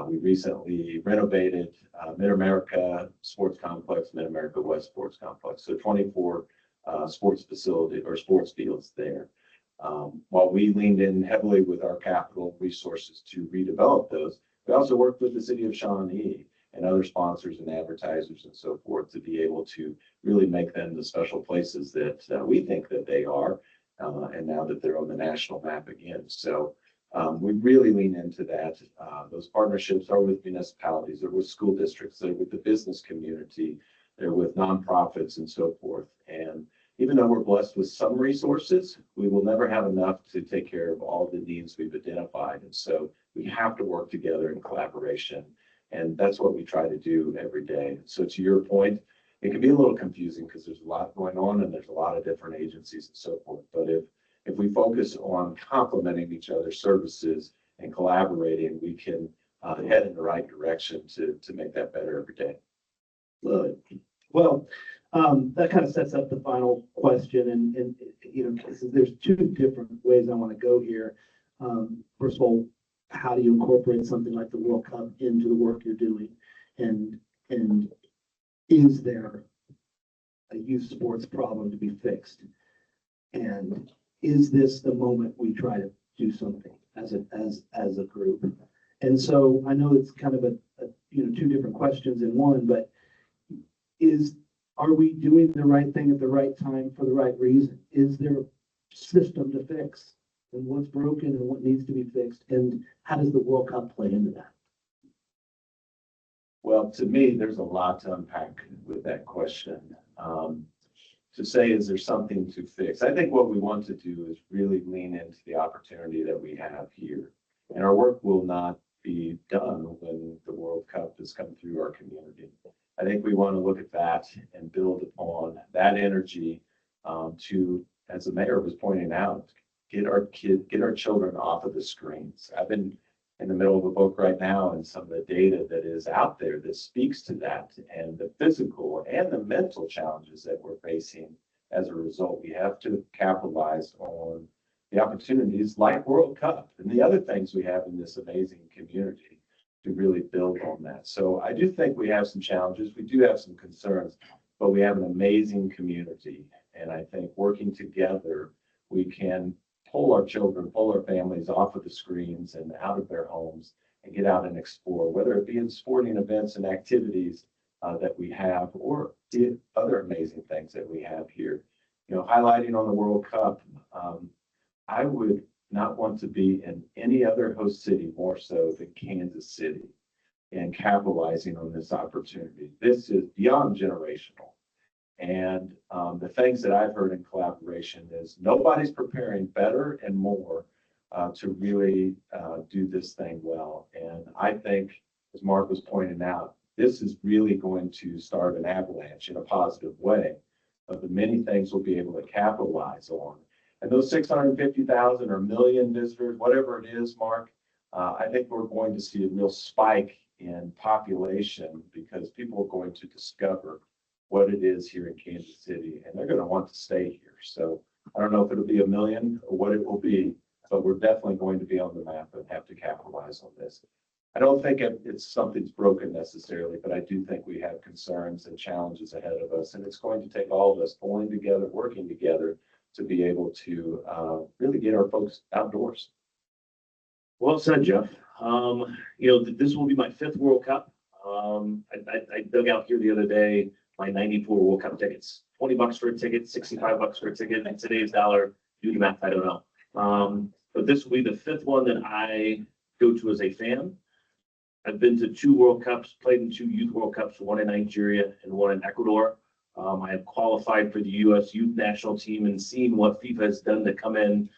We recently renovated Mid-America Sports Complex, Mid-America West Sports Complex. So 24 sports facility or sports fields there. While we leaned in heavily with our capital resources to redevelop those, we also worked with the city of Shawnee and other sponsors and advertisers and so forth to be able to really make them the special places that we think that they are. And now that they're on the national map again. So we really lean into that. Those partnerships are with municipalities, they're with school districts, they're with the business community, they're with nonprofits and so forth. And even though we're blessed with some resources, we will never have enough to take care of all the needs we've identified. And so we have to work together in collaboration. And that's what we try to do every day. So to your point, it can be a little confusing because there's a lot going on and there's a lot of different agencies and so forth. But if we focus on complementing each other's services and collaborating, we can head in the right direction to make that better every day. Good. Well, that kind of sets up the final question, and you know, 'cause there's 2 different ways I want to go here. First of all, how do you incorporate something like the World Cup into the work you're doing, and is there a youth sports problem to be fixed, and is this the moment we try to do something as a group? And so I know it's kind of a you know, 2 different questions in one, but are we doing the right thing at the right time for the right reason? Is there a system to fix, and what's broken and what needs to be fixed, and how does the World Cup play into that? Well, to me, there's a lot to unpack with that question. To say, is there something to fix? I think what we want to do is really lean into the opportunity that we have here. And our work will not be done when the World Cup has come through our community. I think we want to look at that and build upon that energy to, as the mayor was pointing out, get our children off of the screens. I've been in the middle of a book right now and some of the data that is out there that speaks to that and the physical and the mental challenges that we're facing as a result. We have to capitalize on the opportunities like World Cup and the other things we have in this amazing community to really build on that. So I do think we have some challenges. We do have some concerns, but we have an amazing community. And I think working together, we can pull our children, pull our families off of the screens and out of their homes and get out and explore, whether it be in sporting events and activities that we have or the other amazing things that we have here. You know, highlighting on the World Cup, I would not want to be in any other host city more so than Kansas City and capitalizing on this opportunity. This is beyond generational. And the things that I've heard in collaboration is nobody's preparing better and more to really do this thing well. And I think, as Mark was pointing out, this is really going to start an avalanche in a positive way of the many things we'll be able to capitalize on. And those 650,000 or million visitors, whatever it is, Mark, I think we're going to see a real spike in population because people are going to discover what it is here in Kansas City, and they're going to want to stay here. So I don't know if it'll be a million or what it will be, but we're definitely going to be on the map and have to capitalize on this. I don't think it's something's broken necessarily, but I do think we have concerns and challenges ahead of us, and it's going to take all of us pulling together, working together to be able to really get our folks outdoors. Well said, Jeff. This will be my 5th World Cup. I dug out here the other day my 94 World Cup tickets. $20 for a ticket, $65 for a ticket. In today's dollar, do the math, I don't know. But this will be the 5th one that I go to as a fan. I've been to 2 World Cups, played in 2 Youth World Cups, one in Nigeria and one in Ecuador. I have qualified for the U.S. Youth National Team and seen what FIFA has done to come in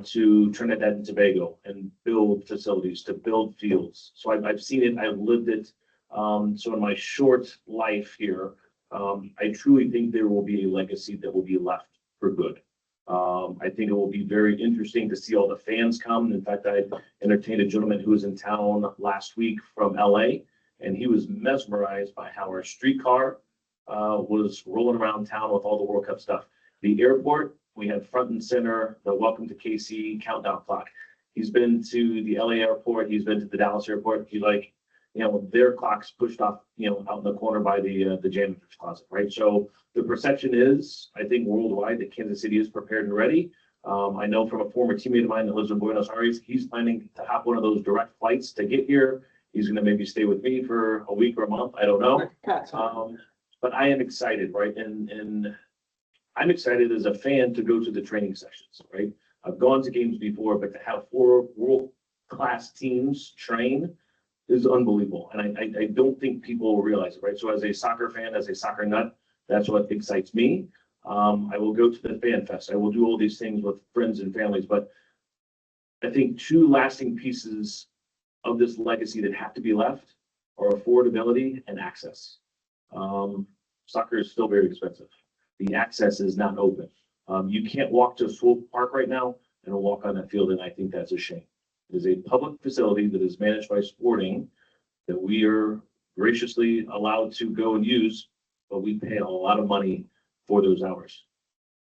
to Trinidad and Tobago and build facilities, to build fields. So I've seen it, I've lived it. So in my short life here, I truly think there will be a legacy that will be left for good. I think it will be very interesting to see all the fans come. In fact, I entertained a gentleman who was in town last week from LA, and he was mesmerized by how our streetcar was rolling around town with all the World Cup stuff. The airport, we had front and center the Welcome to KC countdown clock. He's been to the LA airport, he's been to the Dallas airport. He their clocks pushed off, out in the corner by the janitor's closet, right? So the perception is, I think worldwide, that Kansas City is prepared and ready. I know from a former teammate of mine that lives in Buenos Aires, he's planning to hop one of those direct flights to get here. He's going to maybe stay with me for a week or a month. I don't know. But I am excited, right? And I'm excited as a fan to go to the training sessions, right? I've gone to games before, but to have 4 world-class teams train is unbelievable. And I don't think people realize it, right? So as a soccer fan, as a soccer nut, that's what excites me. I will go to the fan fest. I will do all these things with friends and families, but I think 2 lasting pieces of this legacy that have to be left are affordability and access. Soccer is still very expensive. The access is not open. You can't walk to Swope Park right now and walk on that field, and I think that's a shame. It is a public facility that is managed by Sporting that we are graciously allowed to go and use, but we pay a lot of money for those hours.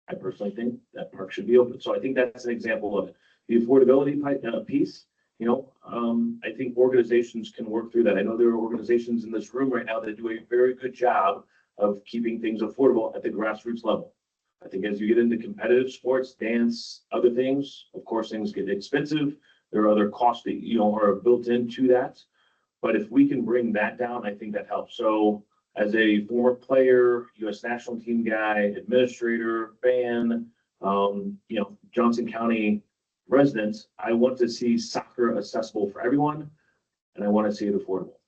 I personally think that park should be open. So I think that's an example of it. The affordability piece, I think organizations can work through that. I know there are organizations in this room right now that do a very good job of keeping things affordable at the grassroots level. I think as you get into competitive sports, dance, other things, of course, things get expensive. There are other costs that, are built into that. But if we can bring that down, I think that helps. So as a former player, U.S. national team guy, administrator, fan, Johnson County residents, I want to see soccer accessible for everyone, and I want to see it affordable.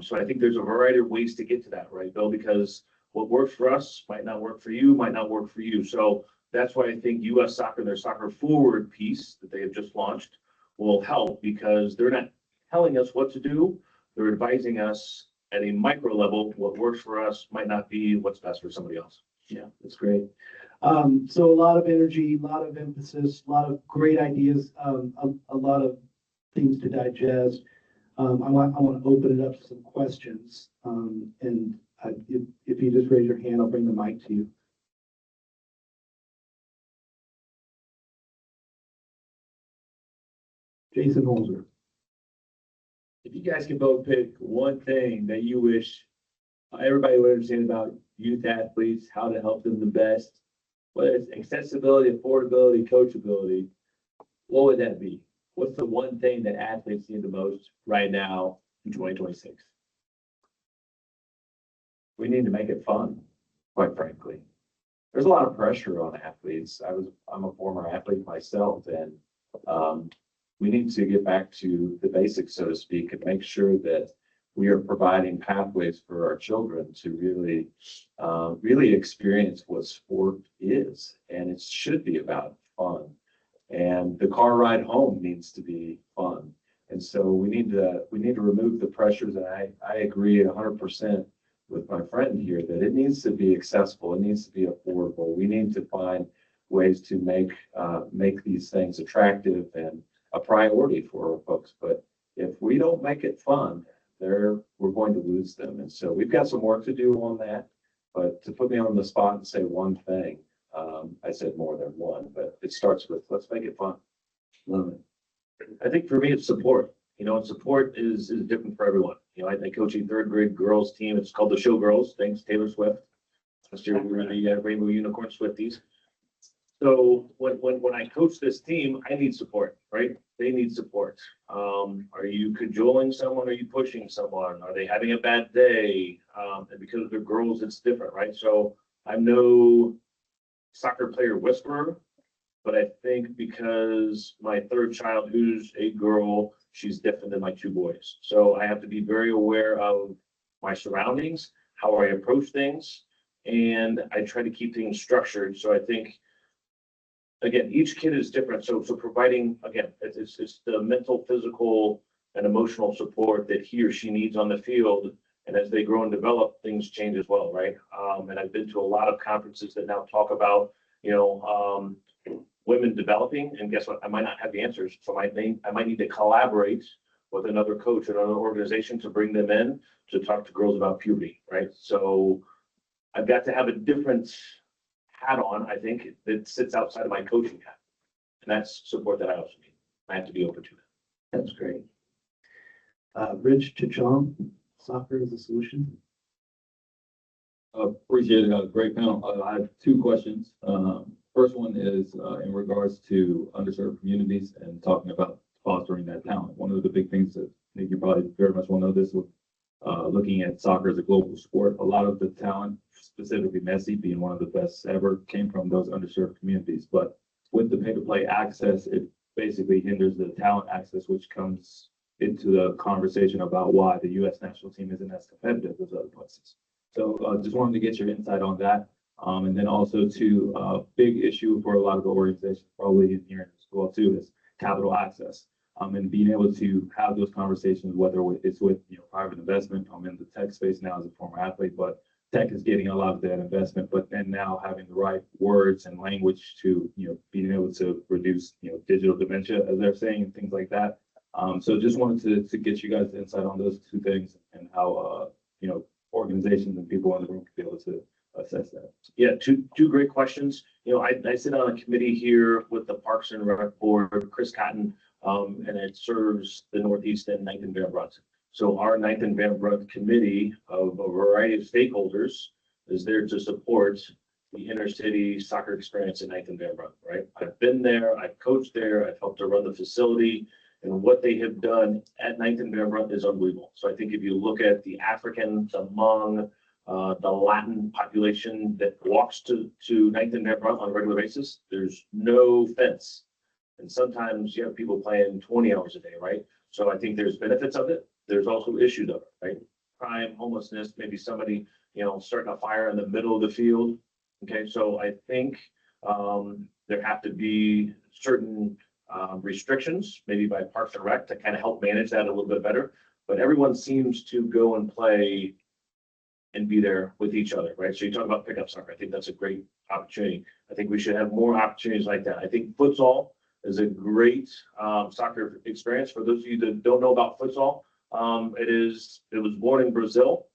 So I think there's a variety of ways to get to that, right, Bill? Because what works for us might not work for you, might not work for you. So that's why I think U.S. Soccer, their Soccer Forward piece that they have just launched, will help because they're not telling us what to do. They're advising us at a micro level. What works for us might not be what's best for somebody else. Yeah, that's great. So a lot of energy, a lot of emphasis, a lot of great ideas, a lot of things to digest. I want to open it up to some questions. If you just raise your hand, I'll bring the mic to you. Jason Holzer. If you guys could both pick one thing that you wish everybody would understand about youth athletes, how to help them the best, whether it's accessibility, affordability, coachability, what would that be? What's the one thing that athletes need the most right now in 2026? We need to make it fun, quite frankly. There's a lot of pressure on athletes. I'm a former athlete myself, and we need to get back to the basics, so to speak, and make sure that we are providing pathways for our children to really experience what sport is. And it should be about fun. And the car ride home needs to be fun. And so we need to remove the pressures. And I agree 100% with my friend here that it needs to be accessible. It needs to be affordable. We need to find ways to make these things attractive and a priority for folks. But if we don't make it fun, we're going to lose them. And so we've got some work to do on that. But to put me on the spot and say one thing, I said more than one, but it starts with let's make it fun. Love it. I think for me, it's support. And support is different for everyone. I coach a third grade girls team. It's called the Showgirls. Thanks, Taylor Swift. Last year we were the Rainbow Unicorn Swifties. So when I coach this team, I need support, right? They need support. Are you cajoling someone? Are you pushing someone? Are they having a bad day? And because they're girls, it's different, right? So I'm no soccer player whisperer, but I think because my third child, who's a girl, she's different than my two boys. So I have to be very aware of my surroundings, how I approach things, and I try to keep things structured. So I think, again, each kid is different. So providing, again, it's the mental, physical, and emotional support that he or she needs on the field. And as they grow and develop, things change as well, right? And I've been to a lot of conferences that now talk about, women developing, and guess what? I might not have the answers. So I might need to collaborate with another coach or another organization to bring them in to talk to girls about puberty, right? So I've got to have a different hat on, I think, that sits outside of my coaching hat. And that's support that I also need. I have to be open to that. That's great. Rich Chichong, Soccer is a Solution. Appreciate it. Great panel. I have two questions. First one is in regards to underserved communities and talking about fostering that talent. One of the big things that I think you probably very much will know this with looking at soccer as a global sport, a lot of the talent, specifically Messi being one of the best ever, came from those underserved communities. But with the pay-to-play access, it basically hinders the talent access, which comes into the conversation about why the U.S. national team isn't as competitive as other places. So just wanted to get your insight on that. And then also to a big issue for a lot of the organizations, probably in here as well too, is capital access. And being able to have those conversations, whether it's with private investment. I'm in the tech space now as a former athlete, but tech is getting a lot of that investment. But then now having the right words and language to being able to reduce digital dementia, as they're saying, and things like that. So just wanted to get you guys insight on those two things and how organizations and people in the room can be able to assess that. Yeah, two great questions. I sit on a committee here with the Parks and Rec Board, Chris Cotton, and it serves the Northeast and Ninth and Van Brunt. So our Ninth and Van Brunt committee of a variety of stakeholders is there to support the inner city soccer experience in Ninth and Van Brunt, right? I've been there, I've coached there, I've helped to run the facility, and what they have done at Ninth and Van Brunt is unbelievable. So I think if you look at the African, the Hmong, the Latin population that walks to Ninth and Van Brunt on a regular basis, there's no fence. And sometimes you have people playing 20 hours a day, right? So I think there's benefits of it. There's also issues of it, right? Crime, homelessness, maybe somebody, starting a fire in the middle of the field. Okay, so I think there have to be certain restrictions, maybe by Parks and Rec, to kind of help manage that a little bit better. But everyone seems to go and play and be there with each other, right? So you talk about pickup soccer. I think that's a great opportunity. I think we should have more opportunities like that. I think futsal is a great soccer experience. For those of you that don't know about futsal, it was born in Brazil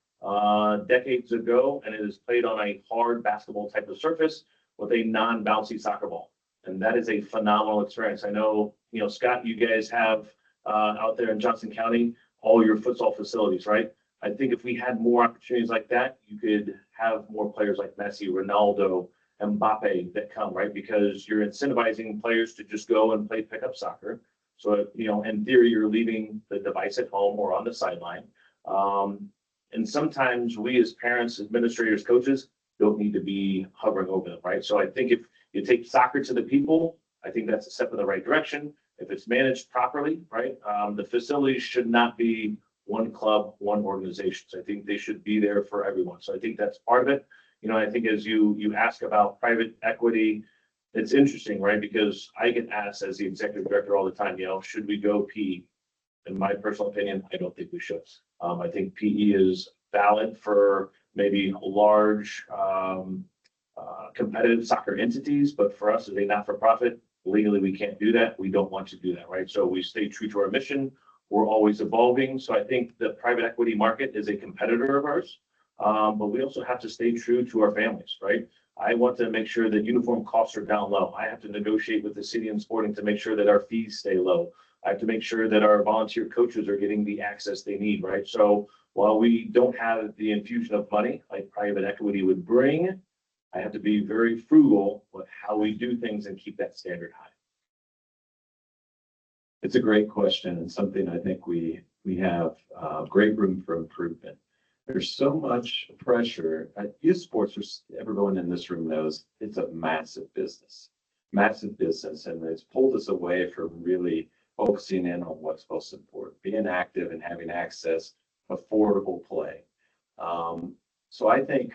decades ago, and it is played on a hard basketball type of surface with a non-bouncy soccer ball. And that is a phenomenal experience. I know, Scott, you guys have out there in Johnson County, all your futsal facilities, right? I think if we had more opportunities like that, you could have more players like Messi, Ronaldo, Mbappe that come, right? Because you're incentivizing players to just go and play pickup soccer. So, in theory, you're leaving the device at home or on the sideline. And sometimes we as parents, administrators, coaches don't need to be hovering over them, right? So I think if you take soccer to the people, I think that's a step in the right direction. If it's managed properly, right? The facilities should not be one club, one organization. So I think they should be there for everyone. So I think that's part of it. I think as you ask about private equity, it's interesting, right? Because I get asked as the executive director all the time, should we go PE? In my personal opinion, I don't think we should. I think PE is valid for maybe large competitive soccer entities, but for us as a not-for-profit, legally we can't do that. We don't want to do that, right? So we stay true to our mission. We're always evolving. So I think the private equity market is a competitor of ours, but we also have to stay true to our families, right? I want to make sure that uniform costs are down low. I have to negotiate with the city and sporting to make sure that our fees stay low. I have to make sure that our volunteer coaches are getting the access they need, right? So while we don't have the infusion of money like private equity would bring, I have to be very frugal with how we do things and keep that standard high. It's a great question and something I think we have great room for improvement. There's so much pressure. Youth sports, everyone in this room knows it's a massive business, and it's pulled us away from really focusing in on what's most important, being active and having access, affordable play. So I think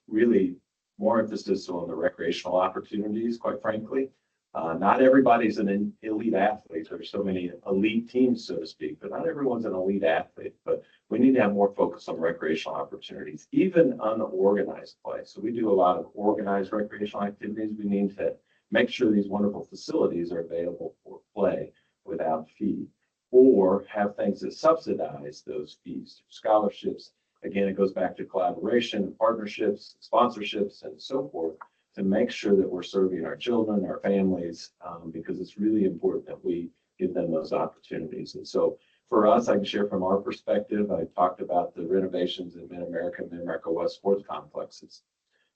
really more emphasis on the recreational opportunities, quite frankly. Not everybody's an elite athlete. There's so many elite teams, so to speak, but not everyone's an elite athlete. But we need to have more focus on recreational opportunities, even unorganized play. So we do a lot of organized recreational activities. We need to make sure these wonderful facilities are available for play without fee, or have things that subsidize those fees through scholarships. Again, it goes back to collaboration, partnerships, sponsorships, and so forth, to make sure that we're serving our children, our families, because it's really important that we give them those opportunities. And so for us, I can share from our perspective, I talked about the renovations in Mid-America and Mid-America West sports complexes.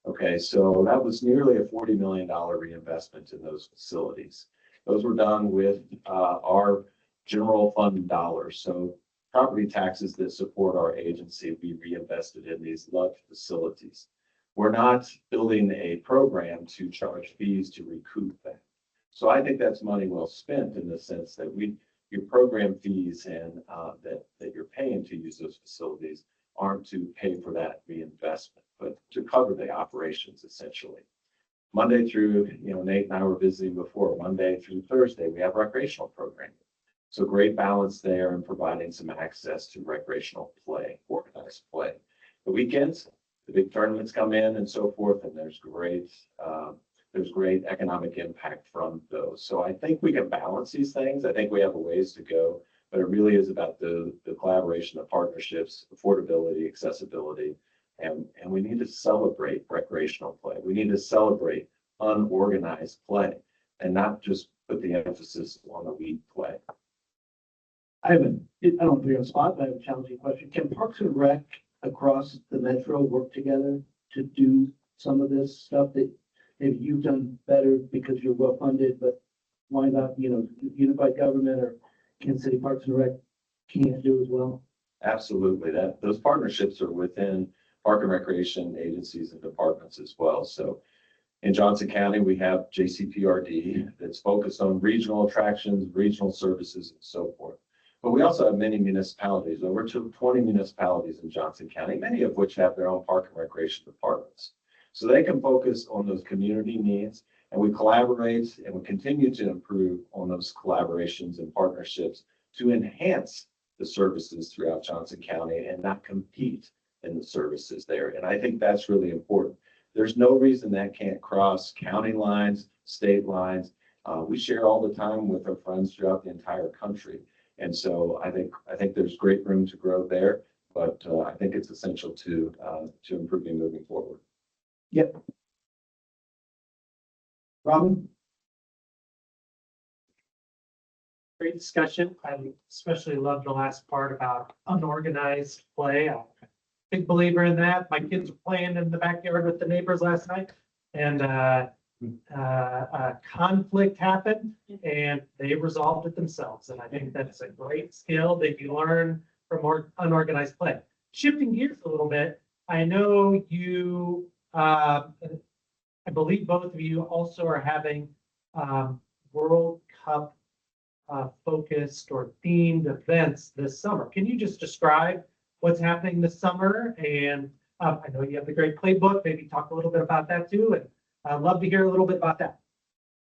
Okay, so that was nearly a $40 million reinvestment in those facilities. Those were done with our general fund dollars. So property taxes that support our agency, we reinvested in these loved facilities. We're not building a program to charge fees to recoup that. So I think that's money well spent in the sense that your program fees and that you're paying to use those facilities aren't to pay for that reinvestment, but to cover the operations essentially. Monday through, Nate and I were visiting before, Monday through Thursday, we have recreational programming. So great balance there in providing some access to recreational play, organized play. The weekends, the big tournaments come in and so forth, and there's great economic impact from those. So I think we can balance these things. I think we have a ways to go, but it really is about the collaboration, the partnerships, affordability, accessibility, and we need to celebrate recreational play. We need to celebrate unorganized play and not just put the emphasis on elite play. I don't know if you're on the spot, but I have a challenging question. Can Parks and Rec across the metro work together to do some of this stuff that maybe you've done better because you're well funded, but why not, unified government or Kansas City Parks and Rec can't do as well? Absolutely. Those partnerships are within park and recreation agencies and departments as well. So in Johnson County, we have JCPRD that's focused on regional attractions, regional services, and so forth. But we also have many municipalities, over 20 municipalities in Johnson County, many of which have their own park and recreation departments. So they can focus on those community needs, and we collaborate and we continue to improve on those collaborations and partnerships to enhance the services throughout Johnson County and not compete in the services there. And I think that's really important. there's no reason that can't cross county lines, state lines. We share all the time with our friends throughout the entire country. And so I think there's great room to grow there, but I think it's essential to improving moving forward. Yep. Robin? Great discussion. I especially love the last part about unorganized play. I'm a big believer in that. My kids were playing in the backyard with the neighbors last night, and a conflict happened, and they resolved it themselves. And I think that's a great skill that you learn from more unorganized play. Shifting gears a little bit, I know you, I believe both of you also are having World Cup focused or themed events this summer. Can you just describe what's happening this summer? And I know you have the great playbook. Maybe talk a little bit about that too. And I'd love to hear a little bit about that.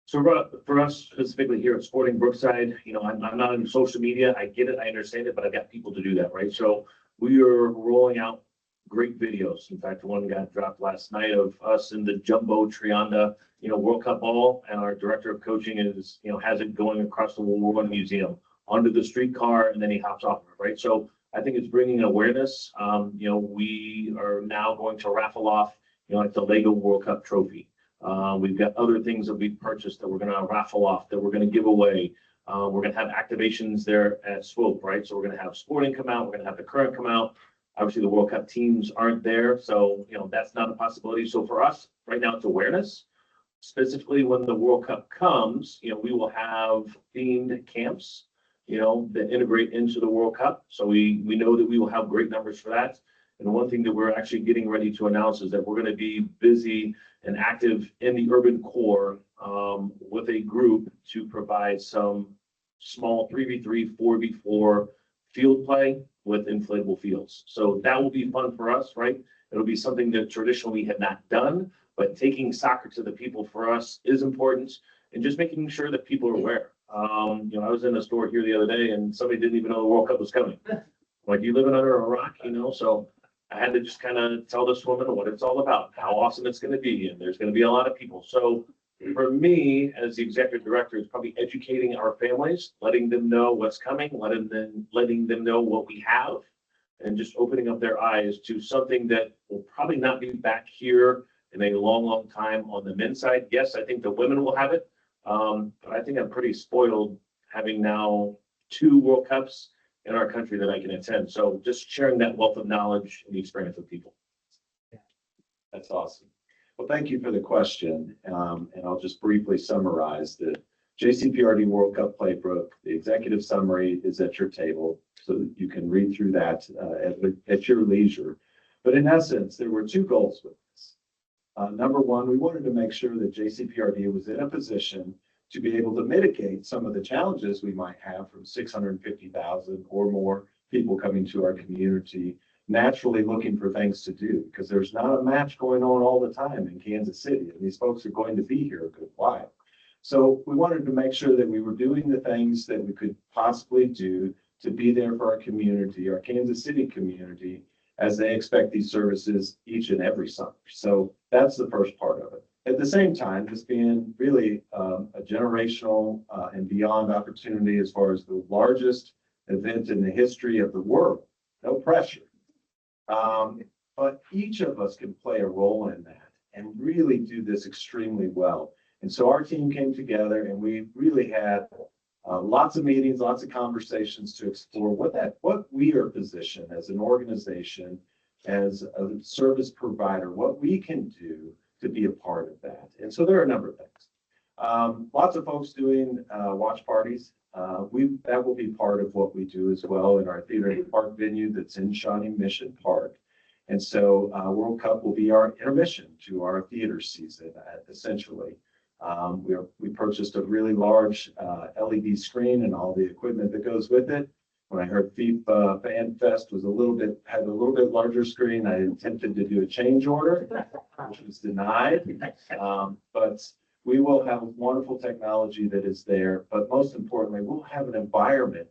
So for us specifically here at Sporting Brookside, I'm not in social media. I get it. I understand it, but I've got people to do that, right? So we are rolling out great videos. In fact, one got dropped last night of us in the Jumbo Trianda, World Cup ball, and our director of coaching is, has it going across the World War I Museum onto the streetcar, and then he hops off of it, right? So I think it's bringing awareness. We are now going to raffle off, like the Lego World Cup trophy. We've got other things that we've purchased that we're going to raffle off, that we're going to give away. We're going to have activations there at Swope, right? So we're going to have Sporting come out. We're going to have the Current come out. Obviously, the World Cup teams aren't there, so that's not a possibility. So for us, right now, it's awareness. Specifically, when the World Cup comes, we will have themed camps, that integrate into the World Cup. So we know that we will have great numbers for that. And one thing that we're actually getting ready to announce is that we're going to be busy and active in the urban core with a group to provide some small 3v3, 4v4 field play with inflatable fields. So that will be fun for us, right? It'll be something that traditionally we had not done, but taking soccer to the people for us is important, and just making sure that people are aware. I was in a store here the other day and somebody didn't even know the World Cup was coming. Like, you living under a rock, so I had to just kind of tell this woman what it's all about, how awesome it's going to be, and there's going to be a lot of people. So for me, as the executive director, is probably educating our families, letting them know what's coming, letting them know what we have, and just opening up their eyes to something that will probably not be back here in a long, long time on the men's side. Yes, I think the women will have it, but I think I'm pretty spoiled having now 2 World Cups in our country that I can attend. So just sharing that wealth of knowledge and the experience with people. That's awesome. Well, thank you for the question. And I'll just briefly summarize the JCPRD World Cup Playbook. The executive summary is at your table, so that you can read through that at your leisure. But in essence, there were 2 goals with this. Number one, we wanted to make sure that JCPRD was in a position to be able to mitigate some of the challenges we might have from 650,000 or more people coming to our community, naturally looking for things to do, because there's not a match going on all the time in Kansas City, and these folks are going to be here a good while. So we wanted to make sure that we were doing the things that we could possibly do to be there for our community, our Kansas City community, as they expect these services each and every summer. So that's the first part of it. At the same time, this being really a generational and beyond opportunity as far as the largest event in the history of the world. No pressure. But each of us can play a role in that and really do this extremely well. And so our team came together and we really had lots of meetings, lots of conversations to explore what we are positioned as an organization, as a service provider, what we can do to be a part of that. And so there are a number of things. Lots of folks doing watch parties. That will be part of what we do as well in our Theater in the Park venue that's in Shawnee Mission Park. And so World Cup will be our intermission to our theater season, essentially. We purchased a really large LED screen and all the equipment that goes with it. When I heard FIFA Fan Fest had a little bit larger screen, I attempted to do a change order, which was denied. But we will have wonderful technology that is there. But most importantly, we'll have an environment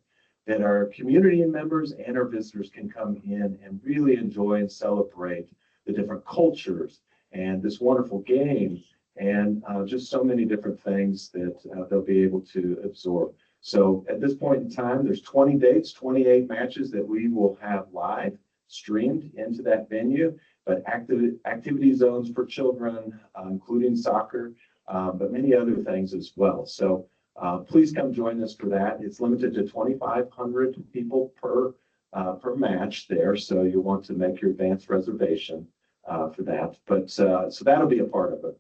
that our community members and our visitors can come in and really enjoy and celebrate the different cultures and this wonderful game, and just so many different things that they'll be able to absorb. So at this point in time, there's 20 dates, 28 matches that we will have live streamed into that venue, but activity zones for children, including soccer, but many other things as well. So please come join us for that. It's limited to 2,500 people per match there, so you'll want to make your advance reservation for that. But so that'll be a part of it.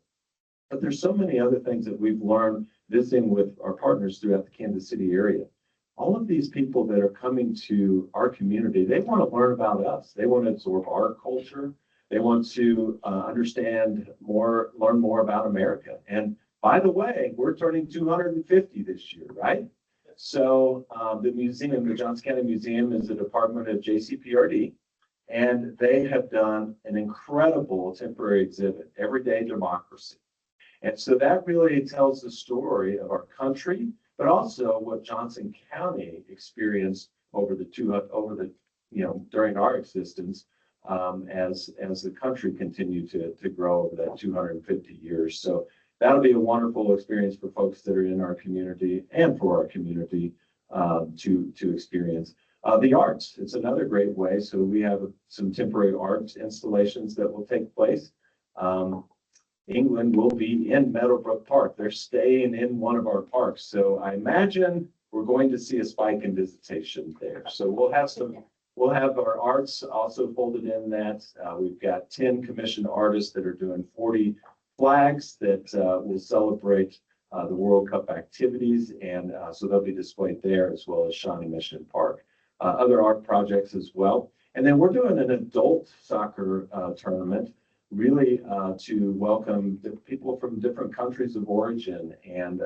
But there's so many other things that we've learned visiting with our partners throughout the Kansas City area. All of these people that are coming to our community, they want to learn about us. They want to absorb our culture. They want to understand more, learn more about America. And by the way, we're turning 250 this year, right? So the museum, the Johnson County Museum, is a department of JCPRD, and they have done an incredible temporary exhibit, Everyday Democracy. And so that really tells the story of our country, but also what Johnson County experienced over the during our existence as the country continued to grow over that 250 years. So that'll be a wonderful experience for folks that are in our community and for our community to experience. The arts, it's another great way. So we have some temporary art installations that will take place. England will be in Meadowbrook Park. They're staying in one of our parks. So I imagine we're going to see a spike in visitation there. So we'll have our arts also folded in that. We've got 10 commissioned artists that are doing 40 flags that will celebrate the World Cup activities. And so they'll be displayed there as well as Shawnee Mission Park. Other art projects as well. And then we're doing an adult soccer tournament, really to welcome the people from different countries of origin. And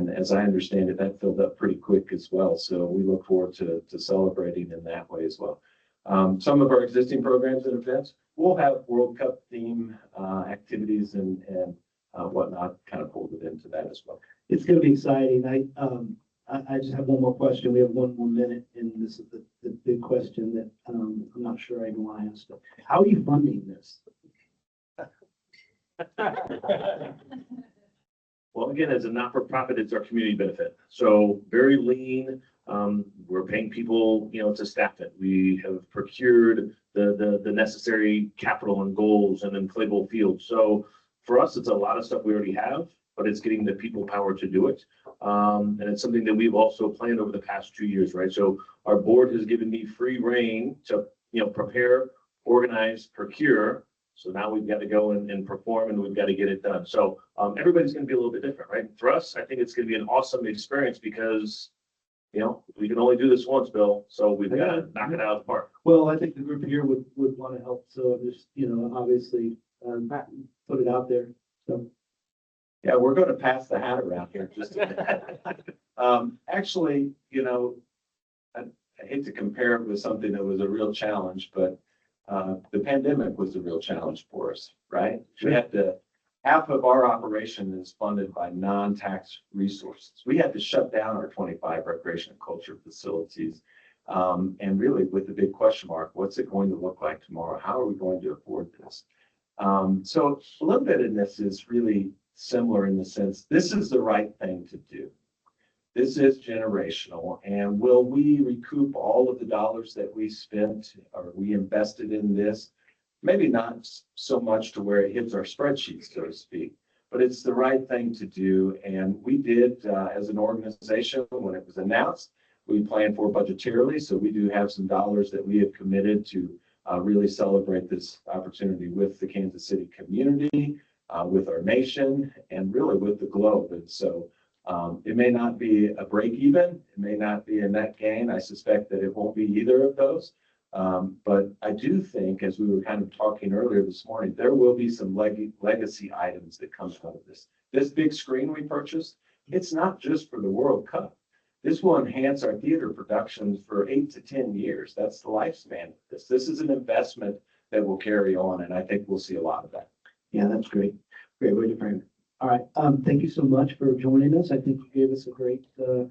as I understand it, that filled up pretty quick as well. So we look forward to celebrating in that way as well. Some of our existing programs and events, we'll have World Cup theme activities and whatnot kind of pulled it into that as well. It's going to be exciting. I just have one more question. We have one more minute, and this is the big question that I'm not sure I even want to ask. How are you funding this? Well, again, as a not-for-profit, it's our community benefit. So very lean. We're paying people, to staff it. We have procured the necessary capital and goals and inflatable fields. So for us, it's a lot of stuff we already have, but it's getting the people power to do it. And it's something that we've also planned over the past 2 years, right? So our board has given me free reign to, prepare, organize, procure. So now we've got to go and perform, and we've got to get it done. So everybody's going to be a little bit different, right? For us, I think it's going to be an awesome experience because, we can only do this once, Bill. So we've got to knock it out of the park. Well, I think the group here would want to help. So just, obviously put it out there. So. Yeah, we're going to pass the hat around here. Actually, I hate to compare it with something that was a real challenge, but the pandemic was a real challenge for us, right? We had half of our operation is funded by non-tax resources. We had to shut down our 25 recreation and culture facilities. And really with the big question mark, what's it going to look like tomorrow? How are we going to afford this? So a little bit in this is really similar in the sense, this is the right thing to do. This is generational. And will we recoup all of the dollars that we spent or we invested in this? Maybe not so much to where it hits our spreadsheet, so to speak, but it's the right thing to do. And we did, as an organization, when it was announced, we planned for budgetarily. So we do have some dollars that we have committed to really celebrate this opportunity with the Kansas City community, with our nation, and really with the globe. And so it may not be a break even, it may not be a net gain. I suspect that it won't be either of those. But I do think, as we were kind of talking earlier this morning, there will be some legacy items that come out of this. This big screen we purchased, it's not just for the World Cup. This will enhance our theater productions for 8 to 10 years. That's the lifespan of this. This is an investment that will carry on, and I think we'll see a lot of that. Yeah, that's great. Great way to frame it. All right. Thank you so much for joining us. I think you gave us a great, a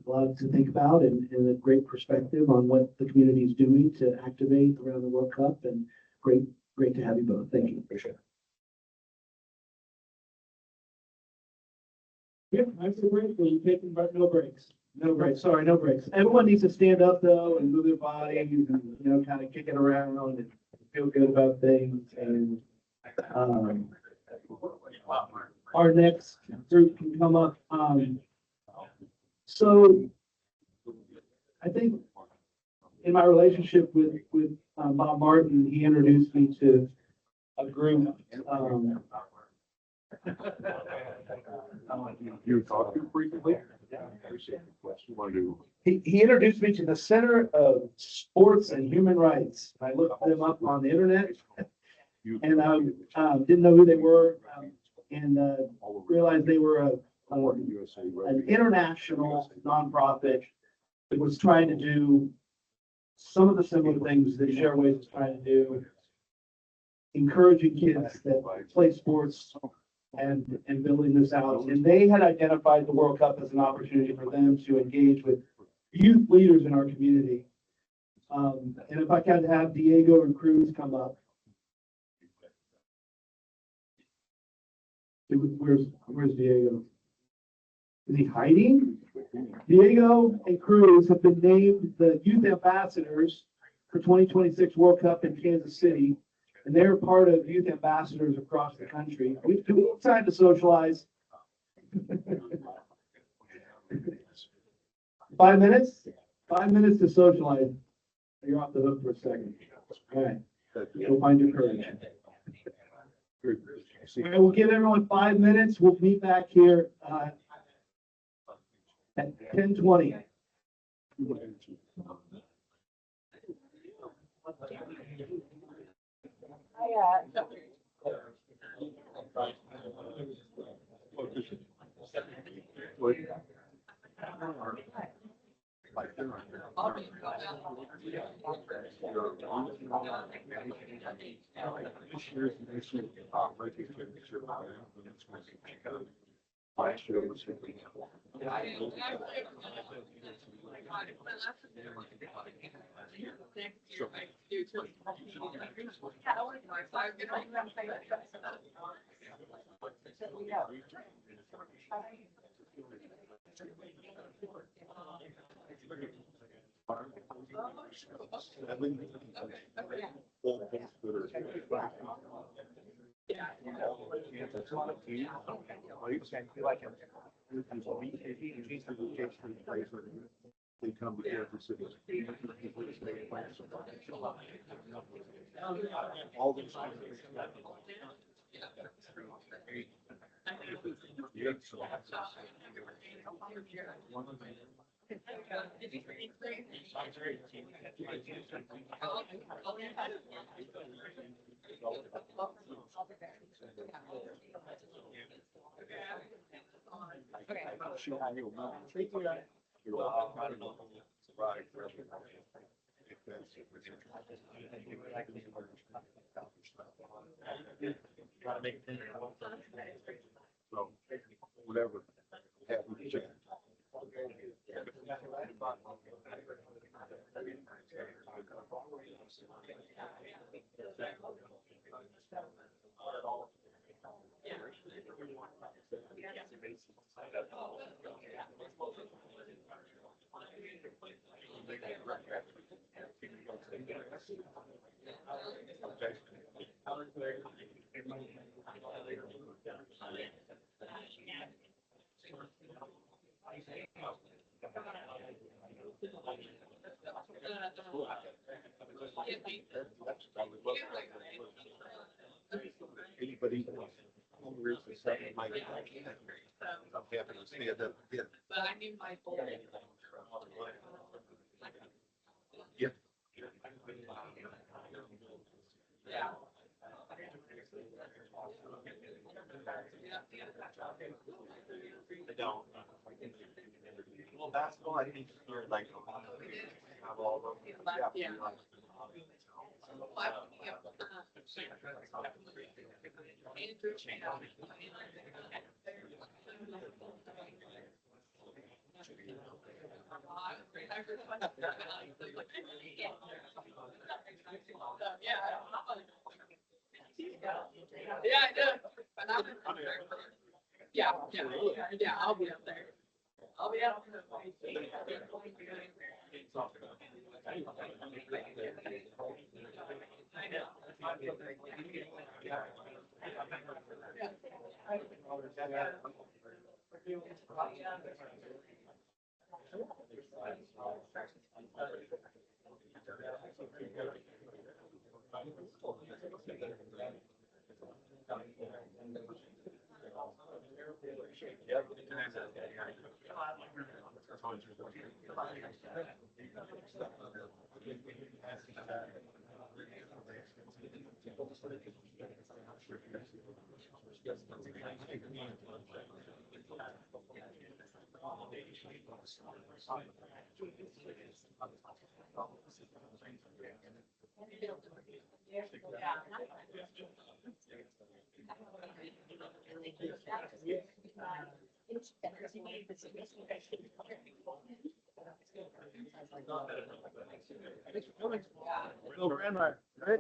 lot to think about and a great perspective on what the community is doing to activate around the World Cup. And great to have you both. Thank you. Appreciate it. Yeah, I say break, but you taking, but no breaks. No breaks, sorry, no breaks. Everyone needs to stand up though and move their bodies and, kind of kick it around and feel good about things and, our next group can come up. So I think in my relationship with Bob Martin, he introduced me to a group, You talk too frequently? Yeah, I appreciate the question. Want to he introduced me to the Center of Sports and Human Rights. I looked them up on the internet do? and didn't know who they were, and realized they were an international nonprofit that was trying to do some of the similar things that Shareways is trying to do, encouraging kids that play sports and building this out. And they had identified the World Cup as an opportunity for them to engage with youth leaders in our community. And if I could have Diego and Cruz come up. Where's Diego? Is he hiding? Diego and Cruz have been named the youth ambassadors for 2026 World Cup in Kansas City. And they're part of youth ambassadors across the country. We time to socialize. 5 minutes? 5 minutes to socialize. You're off the hook for a second. All right. We'll find your courage. All right, we'll give everyone 5 minutes. We'll meet back here at 10:20. They come to Kansas City. All those. So, whatever. Happy to chat. Anybody hungry for something like that? I'm happy to see it. Yeah. But I need my bowl. Yeah. Yeah. I don't. Well, basketball, I think you're like, have all of them. Yeah. Andrew Chan. Yeah, I do. But I'm Yeah, I'll be up there. I'll be out.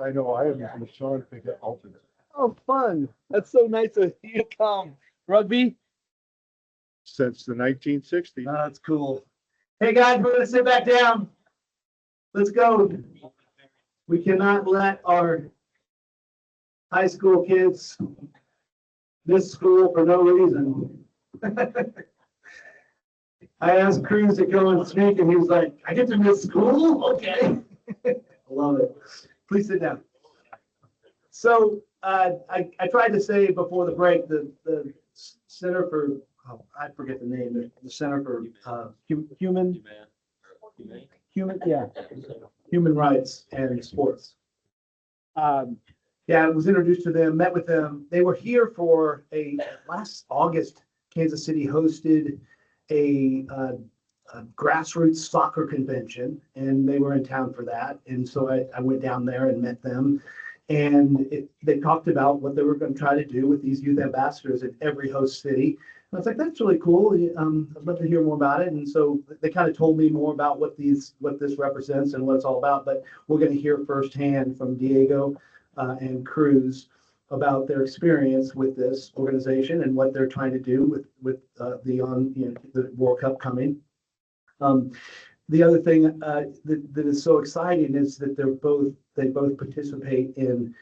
I know, I am from Sean pick up alternate. Oh, fun. That's so nice of you to come. Rugby? Since the 1960s. That's cool. Hey, guys, we're gonna sit back down. Let's go. We cannot let our high school kids miss school for no reason. I asked Cruz to come and speak, and he was like, I get to miss school? Okay. I love it. Please sit down. So I tried to say before the break, the Center for, oh, I forget the name, the Center for Human Rights and Sports. Yeah, I was introduced to them, met with them. They were here for last August, Kansas City hosted a grassroots soccer convention, and they were in town for that. And so I went down there and met them. And they talked about what they were going to try to do with these youth ambassadors at every host city. And I was like, that's really cool. I'd love to hear more about it. And so they kind of told me more about what this represents and what it's all about. But we're going to hear firsthand from Diego and Cruz about their experience with this organization and what they're trying to do with the World Cup coming. The other thing that is so exciting is that they both participate in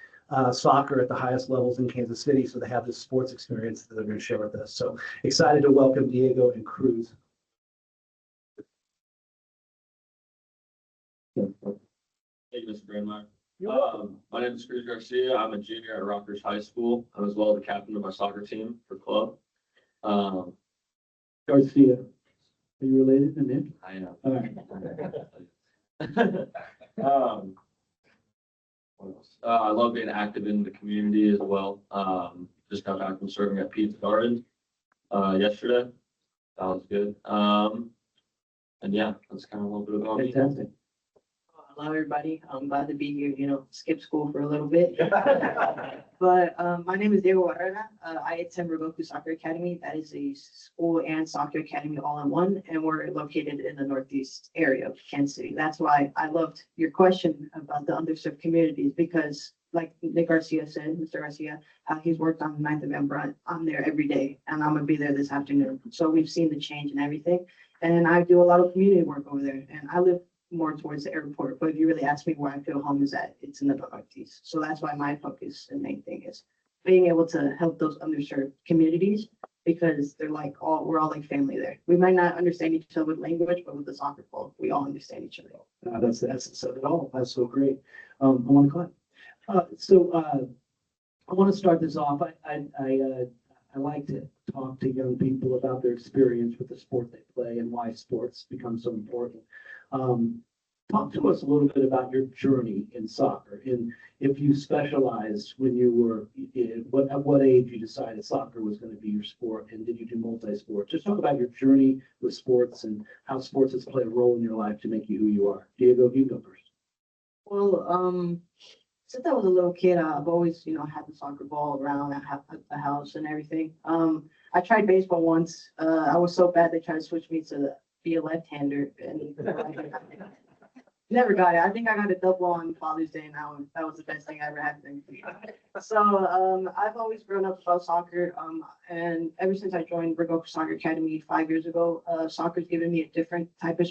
soccer at the highest levels in Kansas City, so they have this sports experience that they're going to share with us. So excited to welcome Diego and Cruz. Thank you, Mr. Brandmeier. My name is Cruz Garcia. I'm a junior at Rockhurst High School. I'm as well the captain of my soccer team for club. Garcia, are you related to Nick? I am. All right. What else? I love being active in the community as well. Just got back from serving at Pete's Garden yesterday. That was good. And yeah, that's kind of a little bit about me. Fantastic. Hello, everybody. I'm glad to be here, skip school for a little bit. But my name is Diego Barrera. I attend Rogoku Soccer Academy. That is a school and soccer academy all in one, and we're located in the northeast area of Kansas City. That's why I loved your question about the underserved communities, because like Nick Garcia said, Mr. Garcia, he's worked on the 9th of November. I'm there every day, and I'm gonna be there this afternoon. So we've seen the change and everything. And I do a lot of community work over there, and I live more towards the airport, but if you really ask me where I feel home is at, it's in the northeast. So that's why my focus and main thing is being able to help those underserved communities, because they're we're all like family there. We might not understand each other with language, but with the soccer ball, we all understand each other. That's the essence of it all. That's so great. I want to clap. So I want to start this off. I like to talk to young people about their experience with the sport they play and why sports become so important. Talk to us a little bit about your journey in soccer, and if you specialized when you were, at what age you decided soccer was going to be your sport, and did you do multi-sport? Just talk about your journey with sports and how sports has played a role in your life to make you who you are. Diego, you go first. Well, since I was a little kid, I've always, had the soccer ball around at the house and everything. I tried baseball once. I was so bad they tried to switch me to be a left-hander, and Never got it. I think I got a double on Father's Day, and that was the best thing I ever had. So I've always grown up about soccer, and ever since I joined Rigoku Soccer Academy 5 years ago, soccer's given me a different type of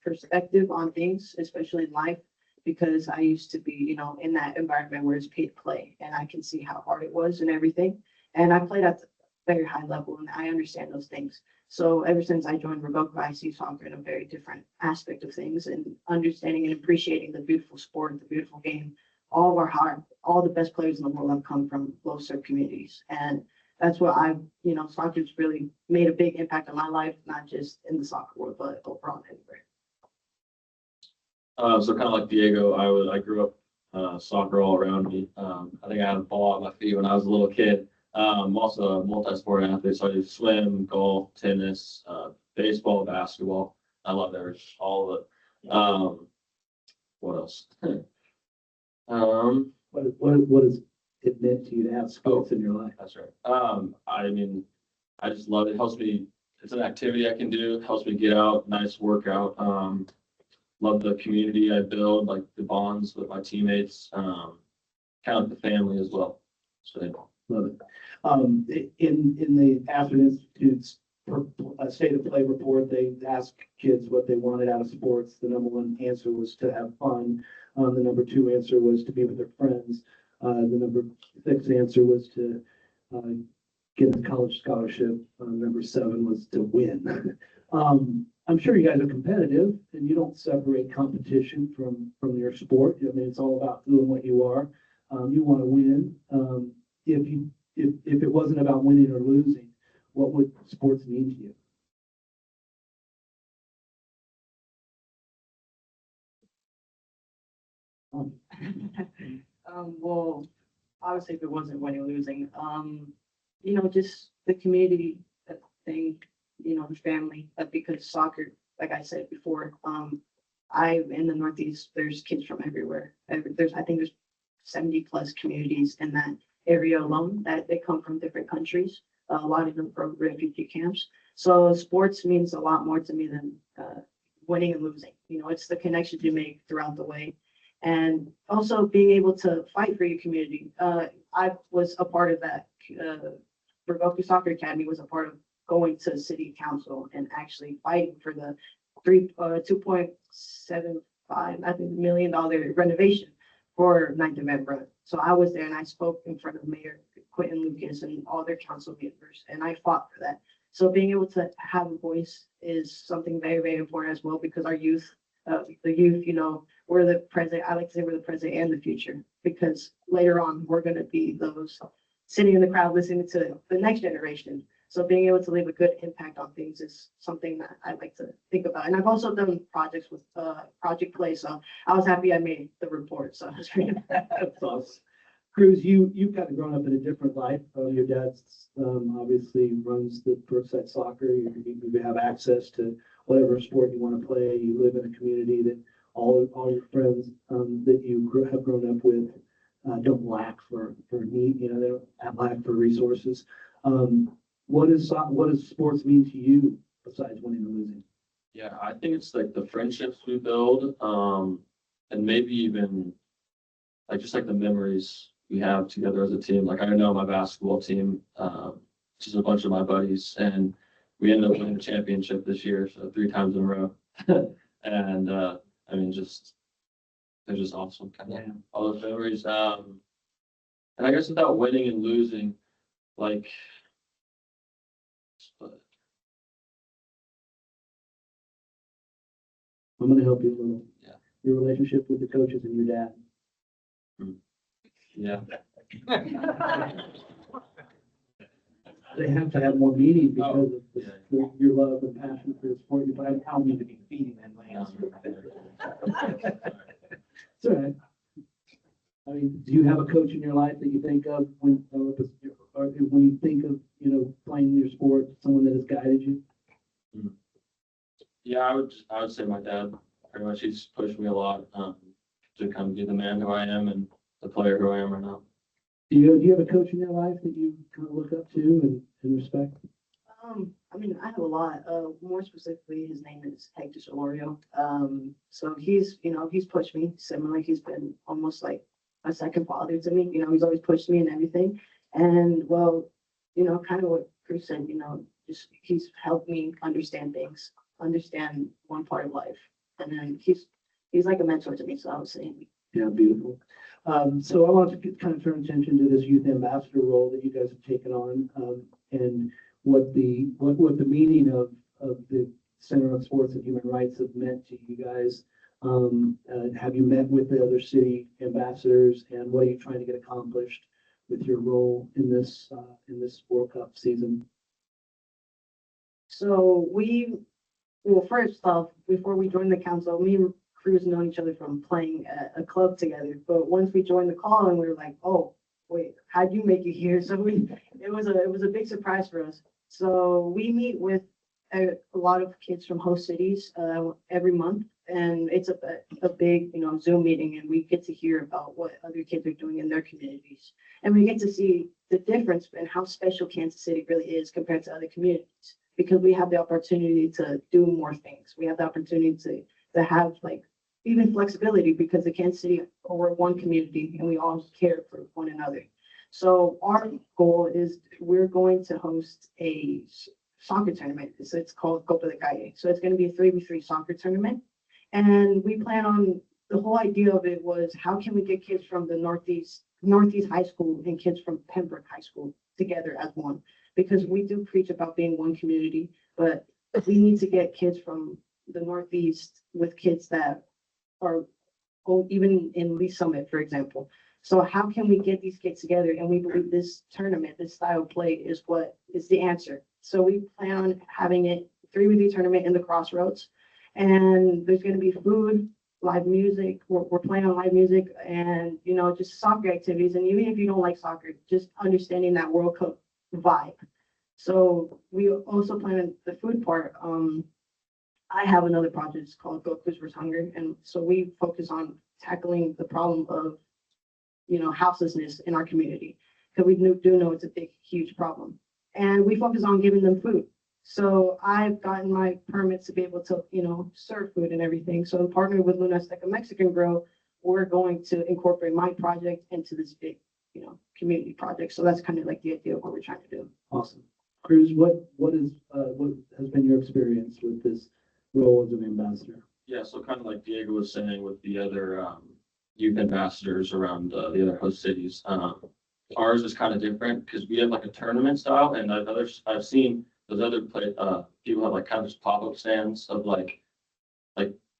perspective on things, especially in life, because I used to be, in that environment where it's paid play, and I can see how hard it was and everything. And I played at a very high level, and I understand those things. So ever since I joined Rigoku, I see soccer in a very different aspect of things and understanding and appreciating the beautiful sport, the beautiful game. All the best players in the world have come from low-serve communities. And that's what soccer's really made a big impact on my life, not just in the soccer world, but overall everywhere. So kind of like Diego, I grew up soccer all around me. I think I had a ball at my feet when I was a little kid. I'm also a multi-sport athlete, so I do swim, golf, tennis, baseball, basketball. I love all of it. What else? What does it meant to you to have sports in your life? That's right. I mean, I just love it. It helps me. It's an activity I can do. Helps me get out. Nice workout. Love the community I build, like the bonds with my teammates. Kind of the family as well. So Love it. In the Aspen Institute's state of play report, they asked kids what they wanted out of sports. The number one answer was to have fun. The number two answer was to be with their friends. The number six answer was to get a college scholarship. Number seven was to win. I'm sure you guys are competitive and you don't separate competition from your sport. I mean, it's all about doing what you are. You want to win. If it wasn't about winning or losing, what would sports mean to you? Well, obviously, if it wasn't winning or losing, just the community thing, the family, because soccer, like I said before, in the Northeast, there's kids from everywhere. I think there's 70 plus communities in that area alone that they come from different countries, a lot of them from refugee camps. So sports means a lot more to me than winning and losing. It's the connections you make throughout the way. And also being able to fight for your community. I was a part of that. Rigoku Soccer Academy was a part of going to city council and actually fighting for the $2.75 million renovation for 9th Amendment. So I was there and I spoke in front of Mayor Quentin Lucas and all their council members, and I fought for that. So being able to have a voice is something very, very important as well, because our youth, we're the present. I like to say we're the present and the future, because later on we're going to be those sitting in the crowd listening to the next generation. So being able to leave a good impact on things is something that I like to think about. And I've also done projects with Project Play, so I was happy I made the report. So I was really That's awesome. Cruz, you've kind of grown up in a different life. Your dad obviously runs the Brookside Soccer. You have access to whatever sport you want to play. You live in a community that all your friends that you have grown up with don't lack for need. They don't lack for resources. What does sports mean to you besides winning or losing? yeah, I think it's like the friendships we build, and maybe even just like the memories we have together as a team. Like I know my basketball team, just a bunch of my buddies, and we ended up winning the championship this year, so 3 times in a row. And I mean, they're just awesome, kind of all those memories. And I guess without winning and losing, like. I'm going to help you a little. Yeah. Your relationship with the coaches and your dad. Yeah. They have to have more meaning because of your love and passion for the sport. You probably tell me to be feeding them. It's all right. I mean, do you have a coach in your life that you think of when you think of, playing your sport, someone that has guided you? Yeah, I would say my dad. Pretty much, he's pushed me a lot to kind of be the man who I am and the player who I am right now. Do you have a coach in your life that you kind of look up to and respect? I mean, I have a lot. More specifically, his name is Hector Solorio. So he's, he's pushed me similar. He's been almost like a second father to me. He's always pushed me and everything. And well, kind of what Chris said, just he's helped me understand things, understand one part of life. And then he's like a mentor to me. So I was saying, Yeah, beautiful. So I want to kind of turn attention to this youth ambassador role that you guys have taken on, and what the meaning of the Center on Sports and Human Rights have meant to you guys. Have you met with the other city ambassadors, and what are you trying to get accomplished with your role in this World Cup season? so well, first off, before we joined the council, me and Cruz known each other from playing at a club together. But once we joined the call, and we were like, oh, wait, how'd you make it here? So it was a big surprise for us. So we meet with a lot of kids from host cities every month, and it's a big Zoom meeting, and we get to hear about what other kids are doing in their communities, and we get to see the difference in how special Kansas City really is compared to other communities, because we have the opportunity to do more things. We have the opportunity to have like even flexibility, because the Kansas City, we're one community and we all care for one another. So our goal is we're going to host a soccer tournament. So it's called Copa de Calle. So it's going to be a 3v3 soccer tournament. And we plan on, the whole idea of it was, how can we get kids from the Northeast High School and kids from Pembroke High School together as one? Because we do preach about being one community, but we need to get kids from the Northeast with kids that are even in Lee Summit, for example. So how can we get these kids together? And we believe this tournament, this style of play is what is the answer. So we plan on having it 3v3 tournament in the Crossroads. And there's going to be food, live music. We're playing on live music, and, just soccer activities. And even if you don't like soccer, just understanding that World Cup vibe. So we also plan on the food part. I have another project, it's called Go Quiz vs. Hunger. And so we focus on tackling the problem of, houselessness in our community, because we do know it's a big, huge problem. And we focus on giving them food. So I've gotten my permits to be able to, serve food and everything. So in partnering with Luna Azteca Mexican Grow, we're going to incorporate my project into this big, community project. So that's kind of like the idea of what we're trying to do. Awesome. Cruz, what has been your experience with this role as an ambassador? Yeah, so kind of like Diego was saying with the other youth ambassadors around the other host cities, ours is kind of different because we have like a tournament style, and I've seen those other people have like kind of just pop-up stands of like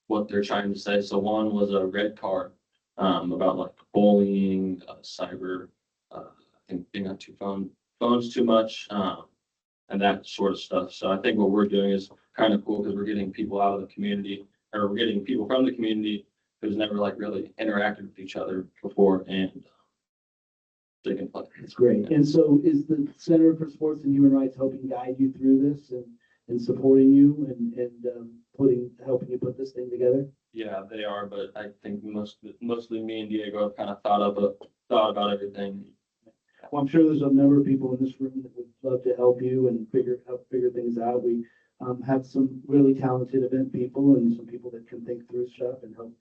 what they're trying to say. So one was a red card about like bullying, cyber, I think being on phones too much, and that sort of stuff. So I think what we're doing is kind of cool because we're getting people out of the community, or we're getting people from the community who's never like really interacted with each other before, and they can play. That's great. And so is the Center for Sports and Human Rights helping guide you through this and supporting you and helping you put this thing together? Yeah, they are, but I think mostly me and Diego have kind of thought about everything. Well, I'm sure there's a number of people in this room that would love to help you and help figure things out. We have some really talented event people and some people that can think through stuff and help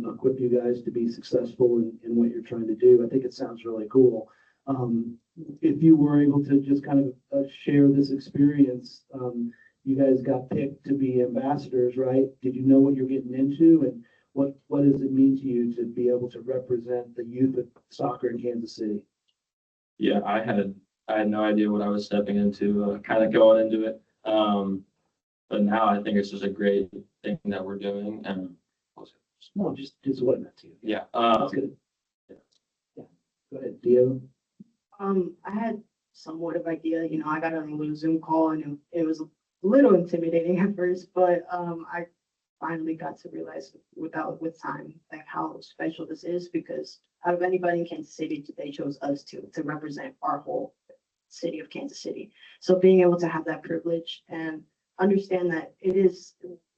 equip you guys to be successful in what you're trying to do. I think it sounds really cool. If you were able to just kind of share this experience, you guys got picked to be ambassadors, right? Did you know what you're getting into, and what does it mean to you to be able to represent the youth of soccer in Kansas City? Yeah, I had no idea what I was stepping into, kind of going into it. But now I think it's just a great thing that we're doing. And No, just what it meant to you. yeah, That's good. Yeah. Go ahead, Dio. I had somewhat of idea, I got on a little Zoom call, and it was a little intimidating at first, but I finally got to realize with time, like how special this is, because out of anybody in Kansas City, they chose us to represent our whole city of Kansas City. So being able to have that privilege and understand that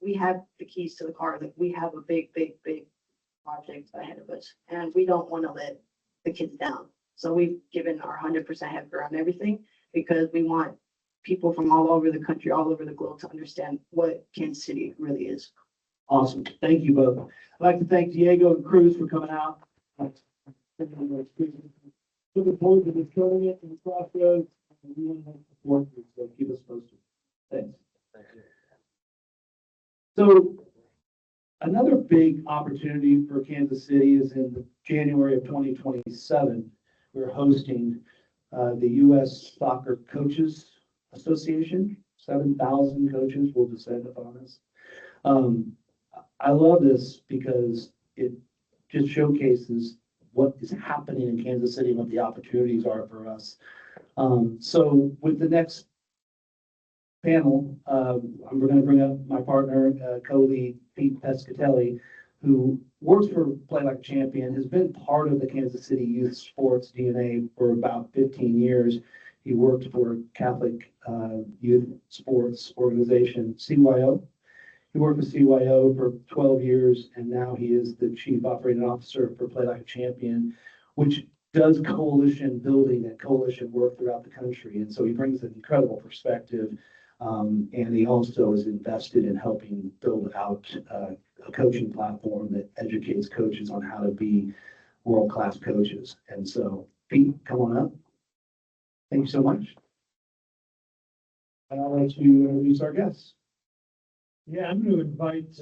we have the keys to the car, like we have a big, big, big project ahead of us, and we don't want to let the kids down. So we've given our 100% effort on everything, because we want people from all over the country, all over the globe to understand what Kansas City really is. Awesome. Thank you both. I'd like to thank Diego and Cruz for coming out. Looking forward to this tournament and Crossroads. We want to have support, so keep us posted. Thanks. So another big opportunity for Kansas City is in January of 2027. We're hosting the U.S. Soccer Coaches Association. 7,000 coaches will descend upon us. I love this because it just showcases what is happening in Kansas City and what the opportunities are for us. So with the next panel, we're going to bring up my partner, co-lead Pete Pescatelli, who works for Play Like a Champion, has been part of the Kansas City youth sports DNA for about 15 years. He worked for Catholic Youth Sports Organization, CYO. He worked with CYO for 12 years, and now he is the Chief Operating Officer for Play Like a Champion, which does coalition building and coalition work throughout the country. And so he brings an incredible perspective. And he also is invested in helping build out a coaching platform that educates coaches on how to be world-class coaches. And so, Pete, come on up. Thank you so much. And I'll let you introduce our guests. Yeah, I'm going to invite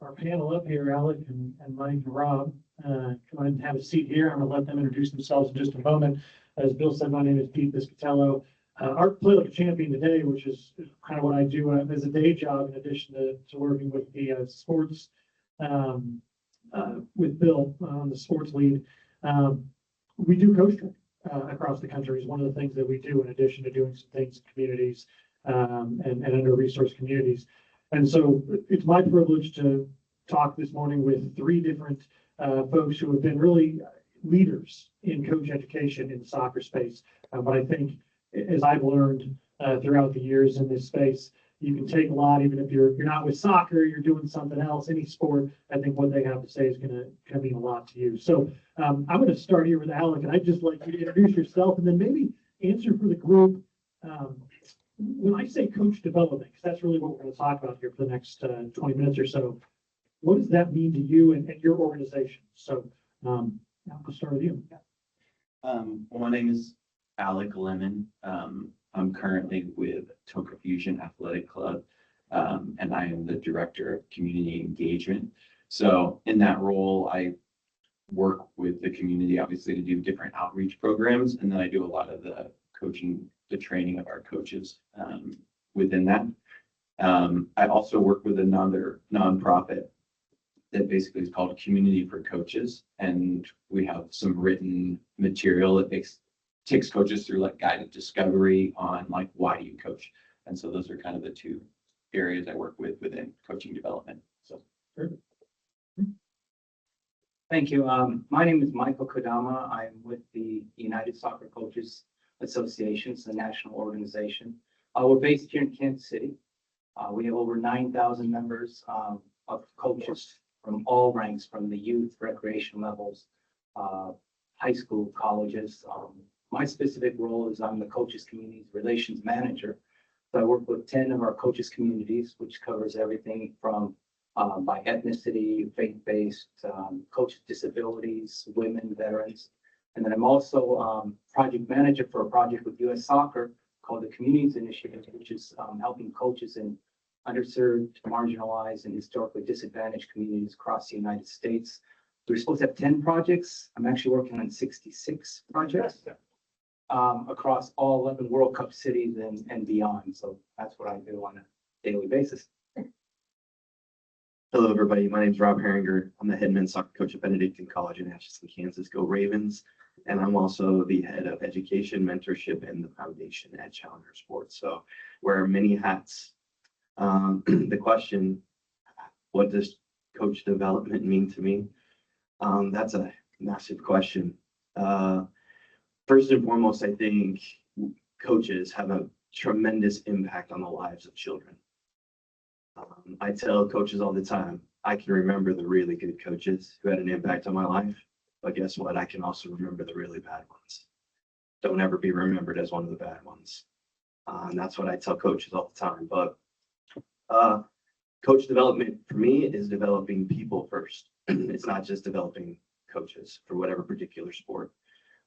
our panel up here, Alec and Mike and Rob. Come on and have a seat here. I'm going to let them introduce themselves in just a moment. As Bill said, my name is Pete Piscatello. Our Play Like a Champion today, which is kind of what I do as a day job in addition to working with the sports, with Bill on the sports lead. We do coach training across the country is one of the things that we do in addition to doing some things in communities and under-resourced communities. And so it's my privilege to talk this morning with three different folks who have been really leaders in coach education in the soccer space. But I think, as I've learned throughout the years in this space, you can take a lot, even if you're not with soccer, you're doing something else, any sport. I think what they have to say is going to mean a lot to you. So I'm going to start here with Alec, and I'd just like you to introduce yourself and then maybe answer for the group. When I say coach development, because that's really what we're going to talk about here for the next 20 minutes or so, what does that mean to you and your organization? So I'll start with you. Well, my name is Alec Lemon. I'm currently with Toka Fusion Athletic Club, and I am the Director of Community Engagement. So in that role, I work with the community, obviously, to do different outreach programs, and then I do a lot of the coaching, the training of our coaches within that. I also work with another nonprofit that basically is called Community for Coaches, and we have some written material that takes coaches through like guided discovery on like why do you coach, and so those are kind of the two areas I work with within coaching development. So. Thank you. My name is Michael Kodama. I'm with the United Soccer Coaches Association, it's a national organization. We're based here in Kansas City. We have over 9,000 members of coaches from all ranks, from the youth, recreation levels, high school, colleges. My specific role is I'm the Coaches Community Relations Manager. So I work with 10 of our coaches communities, which covers everything from by ethnicity, faith-based, coach disabilities, women, veterans. And then I'm also project manager for a project with U.S. Soccer called the Communities Initiative, which is helping coaches in underserved, marginalized, and historically disadvantaged communities across the United States. We're supposed to have 10 projects. I'm actually working on 66 projects across all 11 World Cup cities and beyond. So that's what I do on a daily basis. Hello, everybody. My name is Rob Herringer. I'm the head men's soccer coach at Benedictine College in Atchison, Kansas. Go Ravens. And I'm also the head of education, mentorship, and the foundation at Challenger Sports. So wear many hats. The question, what does coach development mean to me? That's a massive question. First and foremost, I think coaches have a tremendous impact on the lives of children. I tell coaches all the time, I can remember the really good coaches who had an impact on my life, but guess what? I can also remember the really bad ones. Don't ever be remembered as one of the bad ones. And that's what I tell coaches all the time. But coach development for me is developing people first. It's not just developing coaches for whatever particular sport.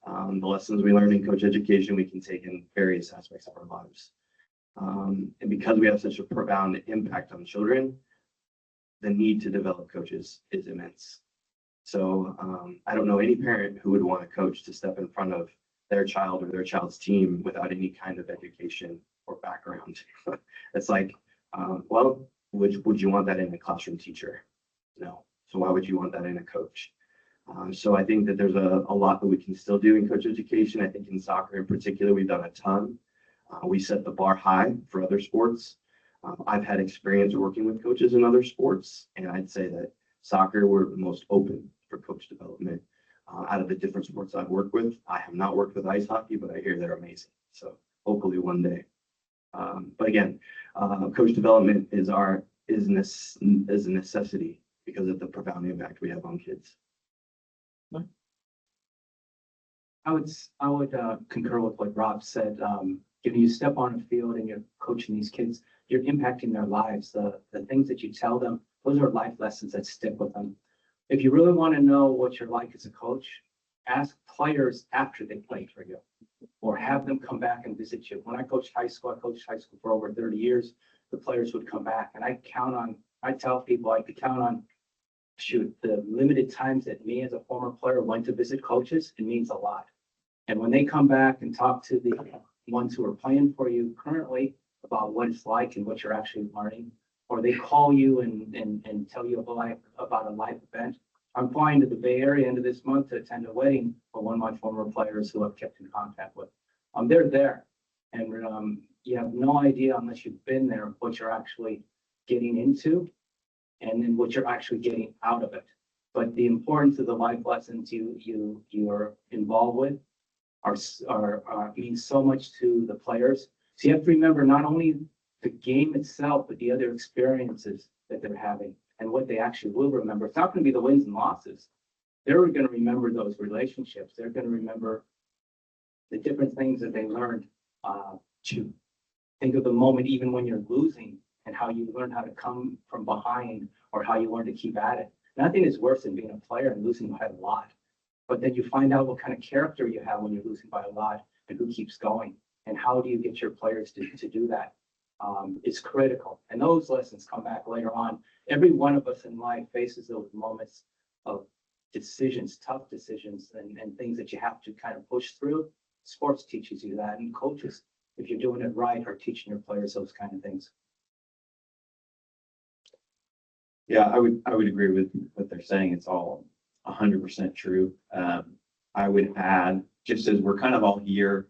The lessons we learn in coach education, we can take in various aspects of our lives. And because we have such a profound impact on children, the need to develop coaches is immense. So I don't know any parent who would want a coach to step in front of their child or their child's team without any kind of education or background. It's like, well, would you want that in a classroom teacher? No. So why would you want that in a coach? So I think that there's a lot that we can still do in coach education. I think in soccer in particular, we've done a ton. We set the bar high for other sports. I've had experience working with coaches in other sports, and I'd say that soccer, we're the most open for coach development. Out of the different sports I've worked with, I have not worked with ice hockey, but I hear they're amazing. So hopefully one day. But again, coach development is a necessity because of the profound impact we have on kids. I would concur with what Rob said. If you step on a field and you're coaching these kids, you're impacting their lives. The things that you tell them, those are life lessons that stick with them. If you really want to know what you're like as a coach, ask players after they played for you, or have them come back and visit you. When I coached high school for over 30 years. The players would come back, and I tell people I could count on, the limited times that me as a former player went to visit coaches. It means a lot. And when they come back and talk to the ones who are playing for you currently about what it's like and what you're actually learning, or they call you and tell you about a live event. I'm flying to the Bay Area end of this month to attend a wedding for one of my former players who I've kept in contact with. They're there, and you have no idea unless you've been there what you're actually getting into, and then what you're actually getting out of it. But the importance of the life lessons you are involved with means so much to the players. So you have to remember not only the game itself, but the other experiences that they're having and what they actually will remember. It's not going to be the wins and losses. They're going to remember those relationships. They're going to remember the different things that they learned to think of the moment, even when you're losing, and how you learn how to come from behind, or how you learn to keep at it. Nothing is worse than being a player and losing by a lot. But then you find out what kind of character you have when you're losing by a lot, and who keeps going, and how do you get your players to do that. It's critical. And those lessons come back later on. Every one of us in life faces those moments of decisions, tough decisions, and things that you have to kind of push through. Sports teaches you that, and coaches, if you're doing it right, are teaching your players those kind of things. Yeah, I would agree with what they're saying. It's all 100% true. I would add, just as we're kind of all here,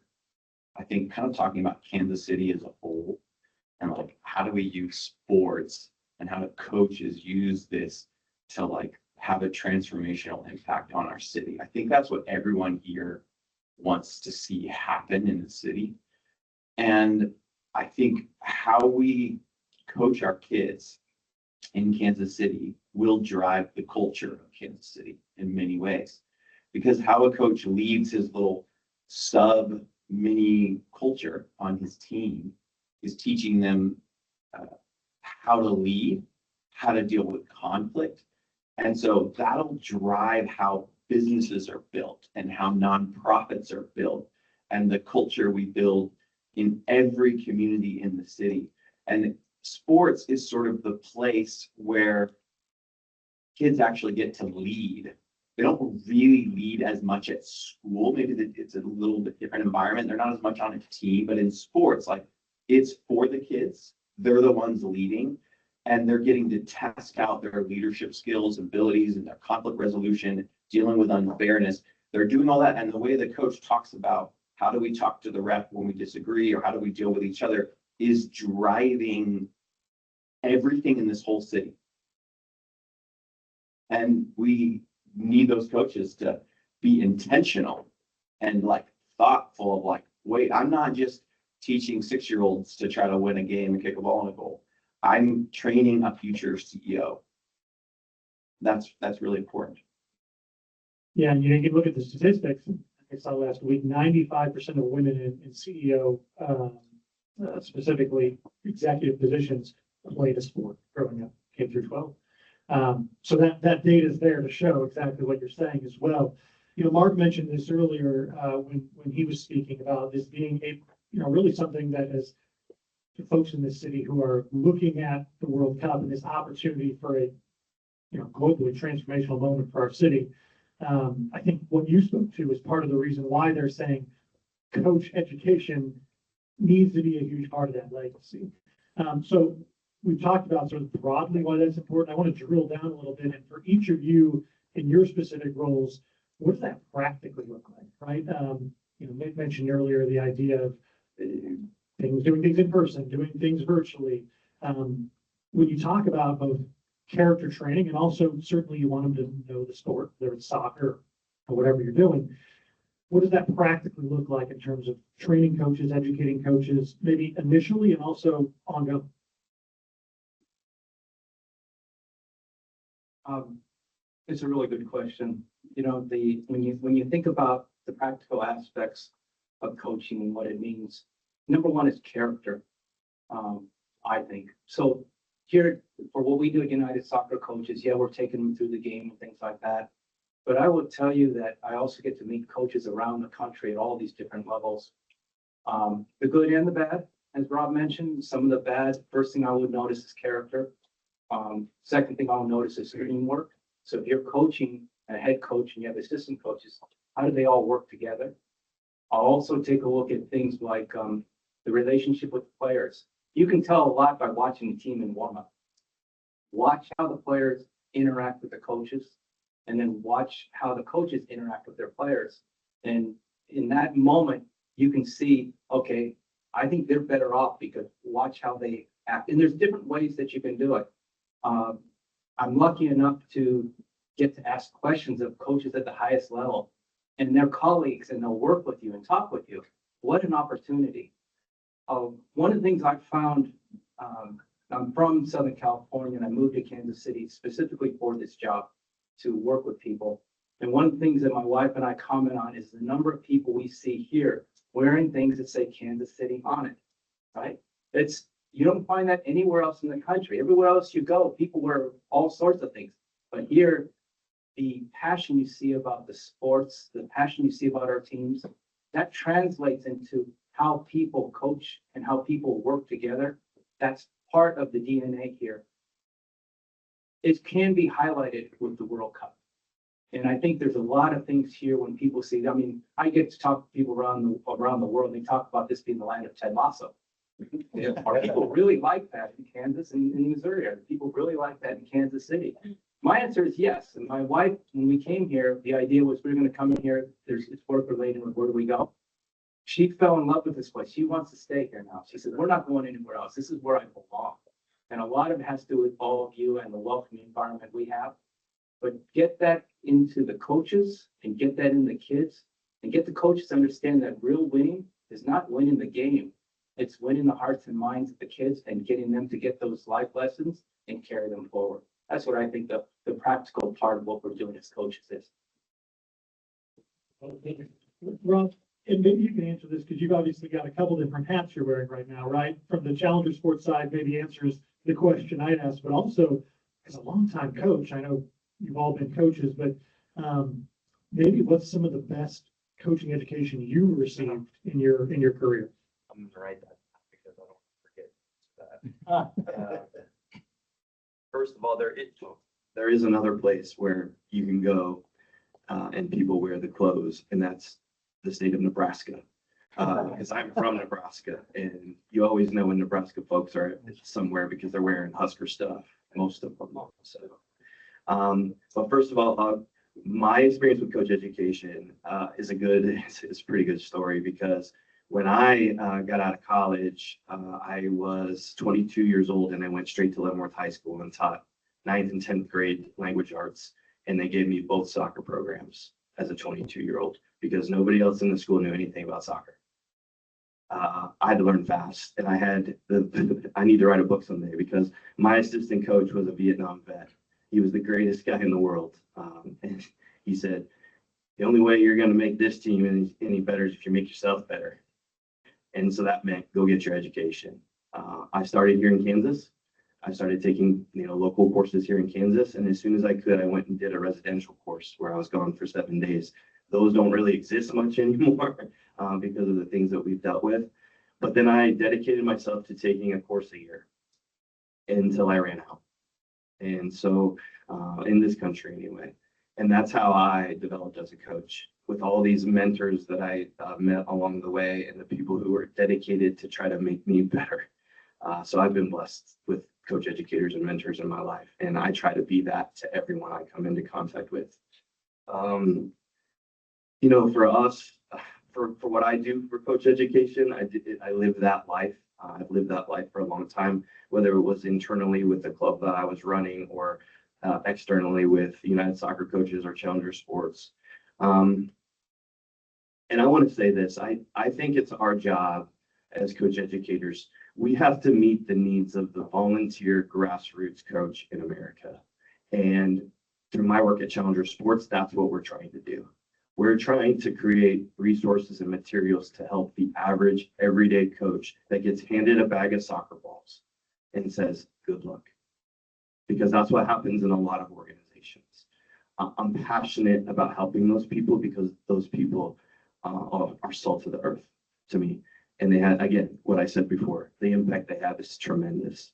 I think kind of talking about Kansas City as a whole, and like, how do we use sports and how do coaches use this to like have a transformational impact on our city? I think that's what everyone here wants to see happen in the city. And I think how we coach our kids in Kansas City will drive the culture of Kansas City in many ways, because how a coach leads his little sub mini culture on his team is teaching them how to lead, how to deal with conflict. And so that'll drive how businesses are built and how nonprofits are built and the culture we build in every community in the city. And sports is sort of the place where kids actually get to lead. They don't really lead as much at school. Maybe it's a little bit different environment. They're not as much on a team, but in sports, like, it's for the kids. They're the ones leading, and they're getting to test out their leadership skills, abilities, and their conflict resolution, dealing with unfairness. They're doing all that. And the way the coach talks about how do we talk to the ref when we disagree, or how do we deal with each other, is driving everything in this whole city. And we need those coaches to be intentional and like thoughtful of like, wait, I'm not just teaching 6-year-olds to try to win a game and kick a ball in a goal. I'm training a future CEO. That's really important. Yeah, and you look at the statistics. I saw last week, 95% of women in CEO specifically executive positions, played a sport growing up, K through 12. So that data is there to show exactly what you're saying as well. You know, Mark mentioned this earlier when he was speaking about this being really something that is to folks in this city who are looking at the World Cup and this opportunity for a globally transformational moment for our city. I think what you spoke to is part of the reason why they're saying coach education needs to be a huge part of that legacy. So we've talked about sort of broadly why that's important. I want to drill down a little bit, and for each of you in your specific roles, what does that practically look like, right? Nick mentioned earlier the idea of doing things in person, doing things virtually. When you talk about both character training and also certainly you want them to know the sport, whether it's soccer or whatever you're doing, what does that practically look like in terms of training coaches, educating coaches, maybe initially and also ongoing? It's a really good question. When you think about the practical aspects of coaching and what it means, number one is character. I think so. Here for what we do at United Soccer Coaches, we're taking them through the game and things like that. But I will tell you that I also get to meet coaches around the country at all these different levels. The good and the bad, as Rob mentioned. Some of the bad, first thing I would notice is character. Second thing I'll notice is teamwork. So if you're coaching a head coach and you have assistant coaches, how do they all work together? I'll also take a look at things like the relationship with the players. You can tell a lot by watching the team in warm-up. Watch how the players interact with the coaches, and then watch how the coaches interact with their players. And in that moment, you can see, okay, I think they're better off because watch how they act. And there's different ways that you can do it. I'm lucky enough to get to ask questions of coaches at the highest level and their colleagues, and they'll work with you and talk with you. What an opportunity. One of the things I've found, I'm from Southern California and I moved to Kansas City specifically for this job to work with people. And one of the things that my wife and I comment on is the number of people we see here wearing things that say Kansas City on it, right? You don't find that anywhere else in the country. Everywhere else you go, people wear all sorts of things. But here, the passion you see about the sports, the passion you see about our teams, that translates into how people coach and how people work together. That's part of the DNA here. It can be highlighted with the World Cup. And I think there's a lot of things here when people see, I get to talk to people around the world, and they talk about this being the land of Ted Lasso. Are people really like that in Kansas and in Missouri? Are people really like that in Kansas City? My answer is yes. And my wife, when we came here, the idea was we were going to come in here. It's work related. Where do we go? She fell in love with this place. She wants to stay here now. She said, we're not going anywhere else. This is where I belong. And a lot of it has to do with all of you and the welcoming environment we have. But get that into the coaches and get that in the kids and get the coaches to understand that real winning is not winning the game. It's winning the hearts and minds of the kids and getting them to get those life lessons and carry them forward. That's what I think the practical part of what we're doing as coaches is. Rob, and maybe you can answer this because you've obviously got a couple different hats you're wearing right now, right? From the Challenger Sports side, maybe answers the question I asked, but also as a longtime coach, I know you've all been coaches, but maybe what's some of the best coaching education you received in your career? I'm gonna write that because I don't forget that. First of all, there is another place where you can go and people wear the clothes, and that's the state of Nebraska. Because I'm from Nebraska, and you always know when Nebraska folks are somewhere because they're wearing Husker stuff, most of them. So, but first of all, my experience with coach education is a pretty good story, because when I got out of college, I was 22 years old, and I went straight to Leavenworth High School and taught 9th and 10th grade language arts. And they gave me both soccer programs as a 22-year-old because nobody else in the school knew anything about soccer. I had to learn fast, and I need to write a book someday because my assistant coach was a Vietnam vet. He was the greatest guy in the world. And he said, the only way you're going to make this team any better is if you make yourself better. And so that meant go get your education. I started here in Kansas. I started taking, local courses here in Kansas. And as soon as I could, I went and did a residential course where I was gone for 7 days. Those don't really exist much anymore because of the things that we've dealt with. But then I dedicated myself to taking a course a year until I ran out. And so in this country anyway. And that's how I developed as a coach, with all these mentors that I met along the way and the people who were dedicated to try to make me better. So I've been blessed with coach educators and mentors in my life, and I try to be that to everyone I come into contact with. For us, for what I do for coach education, I live that life. I've lived that life for a long time, whether it was internally with the club that I was running or externally with United Soccer Coaches or Challenger Sports. And I want to say this, I think it's our job as coach educators. We have to meet the needs of the volunteer grassroots coach in America. And through my work at Challenger Sports, that's what we're trying to do. We're trying to create resources and materials to help the average everyday coach that gets handed a bag of soccer balls and says, good luck. Because that's what happens in a lot of organizations. I'm passionate about helping those people because those people are salt of the earth to me. And they had, again, what I said before, the impact they have is tremendous.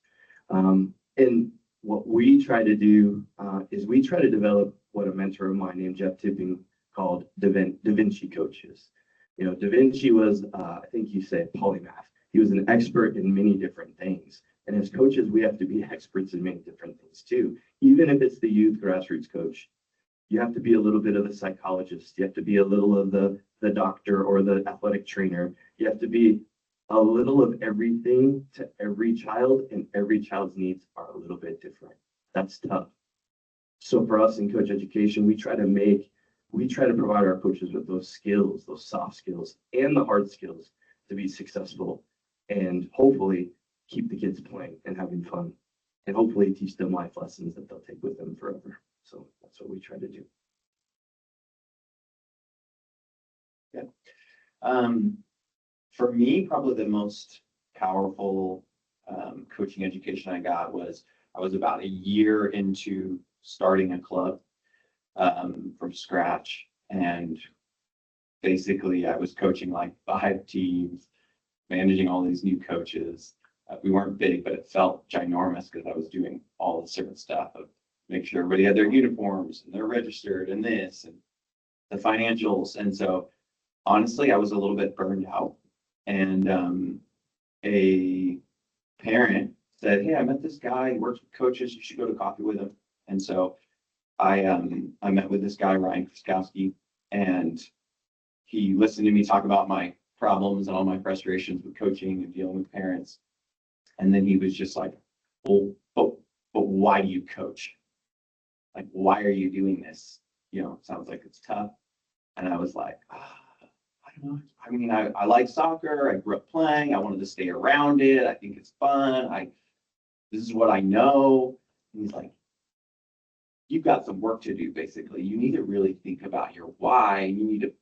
And what we try to do is we try to develop what a mentor of mine named Jeff Tipping called Da Vinci coaches. Da Vinci was, I think you said polymath. He was an expert in many different things. And as coaches, we have to be experts in many different things too. Even if it's the youth grassroots coach, you have to be a little bit of the psychologist. You have to be a little of the doctor or the athletic trainer. You have to be a little of everything to every child, and every child's needs are a little bit different. That's tough. So for us in coach education, we try to provide our coaches with those skills, those soft skills and the hard skills to be successful, and hopefully keep the kids playing and having fun, and hopefully teach them life lessons that they'll take with them forever. So that's what we try to do. Yeah. For me, probably the most powerful coaching education I got was I was about a year into starting a club from scratch, and basically I was coaching like 5 teams, managing all these new coaches. We weren't big, but it felt ginormous because I was doing all the certain stuff of make sure everybody had their uniforms and they're registered and this and the financials. And so honestly, I was a little bit burned out. And a parent said, hey, I met this guy, he works with coaches, you should go to coffee with him. And so I met with this guy, Ryan Kraskowski, and he listened to me talk about my problems and all my frustrations with coaching and dealing with parents. And then he was just like, well, but why do you coach? Like, why are you doing this? Sounds like it's tough. And I was like, I don't know. I mean, I like soccer. I grew up playing. I wanted to stay around it. I think it's fun. This is what I know. And he's like, you've got some work to do, basically. You need to really think about your why. You need to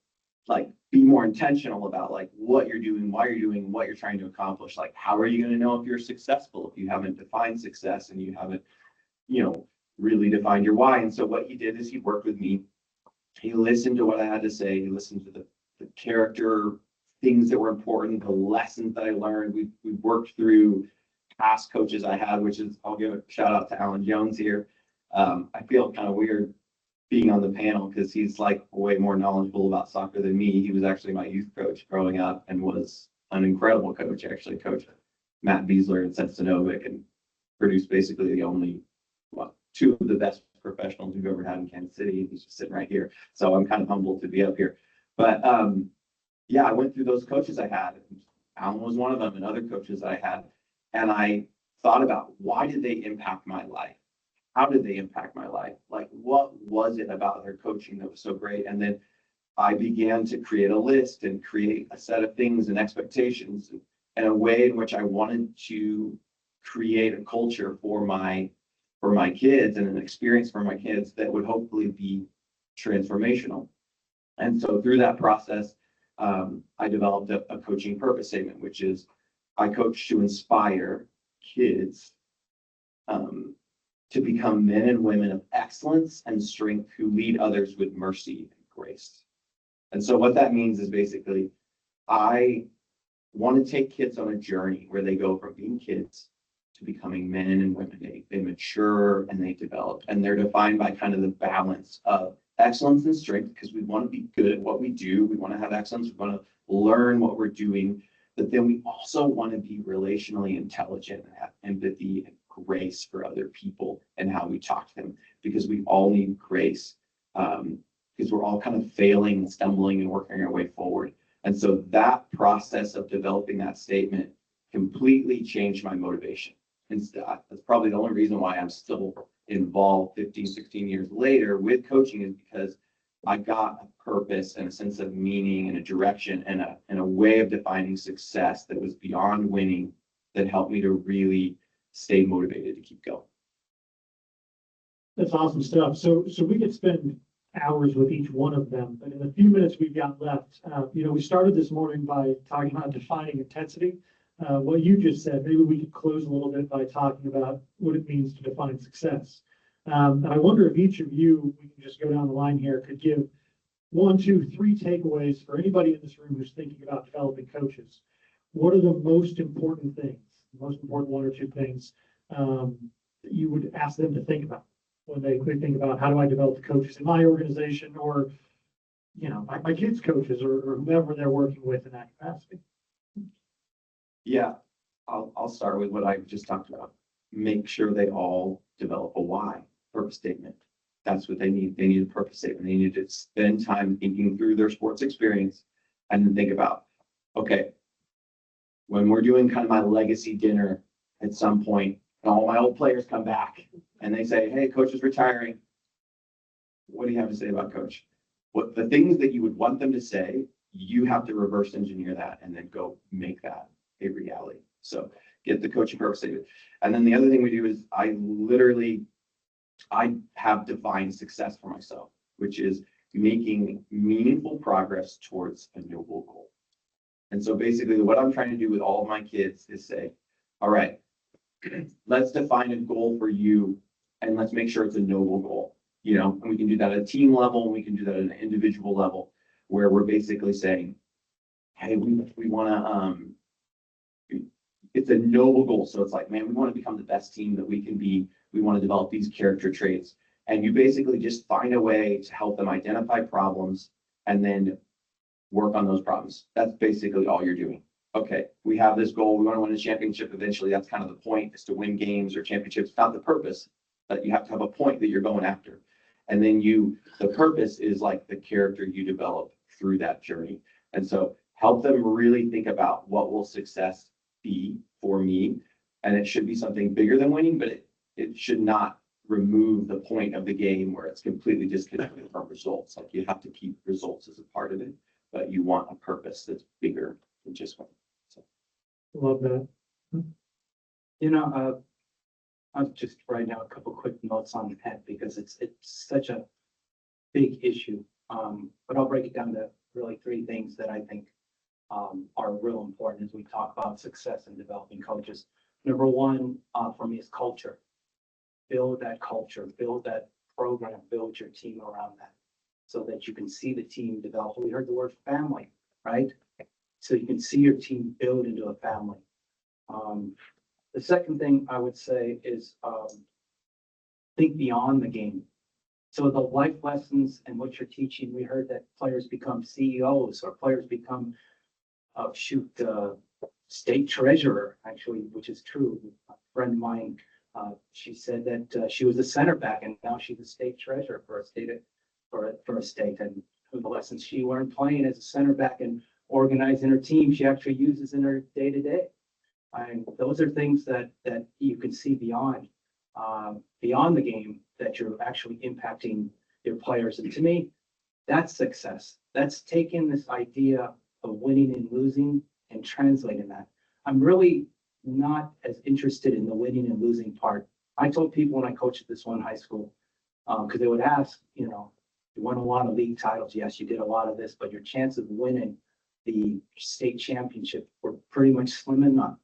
be more intentional about what you're doing, why you're doing, what you're trying to accomplish. How are you going to know if you're successful if you haven't defined success and you haven't, really defined your why? And so what he did is he worked with me. He listened to what I had to say. He listened to the character things that were important, the lessons that I learned. We worked through past coaches I had, which is, I'll give a shout out to Alan Jones here. I feel kind of weird being on the panel because he's way more knowledgeable about soccer than me. He was actually my youth coach growing up and was an incredible coach, actually coached Matt Beasler and Senstanovic and produced basically the only, 2 of the best professionals we've ever had in Kansas City. He's just sitting right here. So I'm kind of humbled to be up here. But yeah, I went through those coaches I had. Alan was one of them and other coaches I had. And I thought about, why did they impact my life? How did they impact my life? What was it about their coaching that was so great? And then I began to create a list and create a set of things and expectations and a way in which I wanted to create a culture for my kids and an experience for my kids that would hopefully be transformational. And so through that process, I developed a coaching purpose statement, which is I coach to inspire kids to become men and women of excellence and strength who lead others with mercy and grace. And so what that means is basically, I want to take kids on a journey where they go from being kids to becoming men and women. They mature and they develop, and they're defined by kind of the balance of excellence and strength, because we want to be good at what we do. We want to have excellence. We want to learn what we're doing, but then we also want to be relationally intelligent and have empathy and grace for other people and how we talk to them, because we all need grace, because we're all kind of failing and stumbling and working our way forward. And so that process of developing that statement completely changed my motivation. And that's probably the only reason why I'm still involved 15, 16 years later with coaching, is because I got a purpose and a sense of meaning and a direction and a way of defining success that was beyond winning, that helped me to really stay motivated to keep going. That's awesome stuff. So we could spend hours with each one of them, but in the few minutes we've got left, we started this morning by talking about defining intensity. What you just said, maybe we could close a little bit by talking about what it means to define success. And I wonder if each of you, we can just go down the line here, could give 1, 2, 3 takeaways for anybody in this room who's thinking about developing coaches. What are the most important things, the most important 1 or 2 things that you would ask them to think about when they think about, how do I develop the coaches in my organization, or my kids' coaches, or whomever they're working with in that capacity? Yeah, I'll start with what I just talked about. Make sure they all develop a why, purpose statement. That's what they need. They need a purpose statement. They need to spend time thinking through their sports experience and then think about, okay, when we're doing kind of my legacy dinner at some point, and all my old players come back and they say, hey, coach is retiring. What do you have to say about coach? What the things that you would want them to say, you have to reverse engineer that and then go make that a reality. So get the coaching purpose statement. And then the other thing we do is I have defined success for myself, which is making meaningful progress towards a noble goal. And so basically what I'm trying to do with all of my kids is say, all right, let's define a goal for you and let's make sure it's a noble goal, and we can do that at a team level, and we can do that at an individual level, where we're basically saying, hey, we want to, it's a noble goal. So it's like, man, we want to become the best team that we can be. We want to develop these character traits. And you basically just find a way to help them identify problems and then work on those problems. That's basically all you're doing. Okay, we have this goal. We want to win a championship eventually. That's kind of the point, is to win games or championships. Not the purpose, but you have to have a point that you're going after. And then the purpose is like the character you develop through that journey. And so help them really think about, what will success be for me? And it should be something bigger than winning, but it should not remove the point of the game where it's completely disconnected from results. Like, you have to keep results as a part of it, but you want a purpose that's bigger than just winning. So. Love that. I'll just write down a couple quick notes on that, because it's such a big issue. But I'll break it down to really 3 things that I think are real important as we talk about success in developing coaches. Number 1 for me is culture. Build that culture, build that program, build your team around that, so that you can see the team develop. We heard the word family, right? So you can see your team build into a family. The second thing I would say is think beyond the game. So the life lessons and what you're teaching, we heard that players become CEOs, or players become, state treasurer, actually, which is true. A friend of mine, she said that she was a center back, and now she's a state treasurer for a state, and the lessons she learned playing as a center back and organizing her team, she actually uses in her day to day. And those are things that you can see beyond the game, that you're actually impacting your players. And to me, that's success. That's taking this idea of winning and losing and translating that. I'm really not as interested in the winning and losing part. I told people when I coached at this one high school, because they would ask, you won a lot of league titles. Yes, you did a lot of this, but your chance of winning the state championship were pretty much slimming up,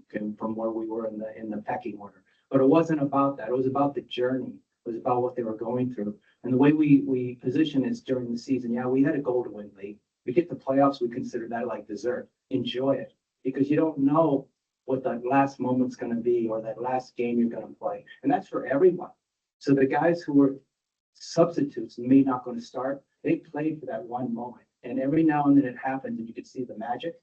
okay, from where we were in the pecking order. But it wasn't about that. It was about the journey. It was about what they were going through. And the way we position is during the season, yeah, we had a goal to win late. We get the playoffs, we consider that like dessert. Enjoy it, because you don't know what that last moment's going to be or that last game you're going to play. And that's for everyone. So the guys who were substitutes and maybe not going to start, they played for that one moment. And every now and then it happens and you can see the magic.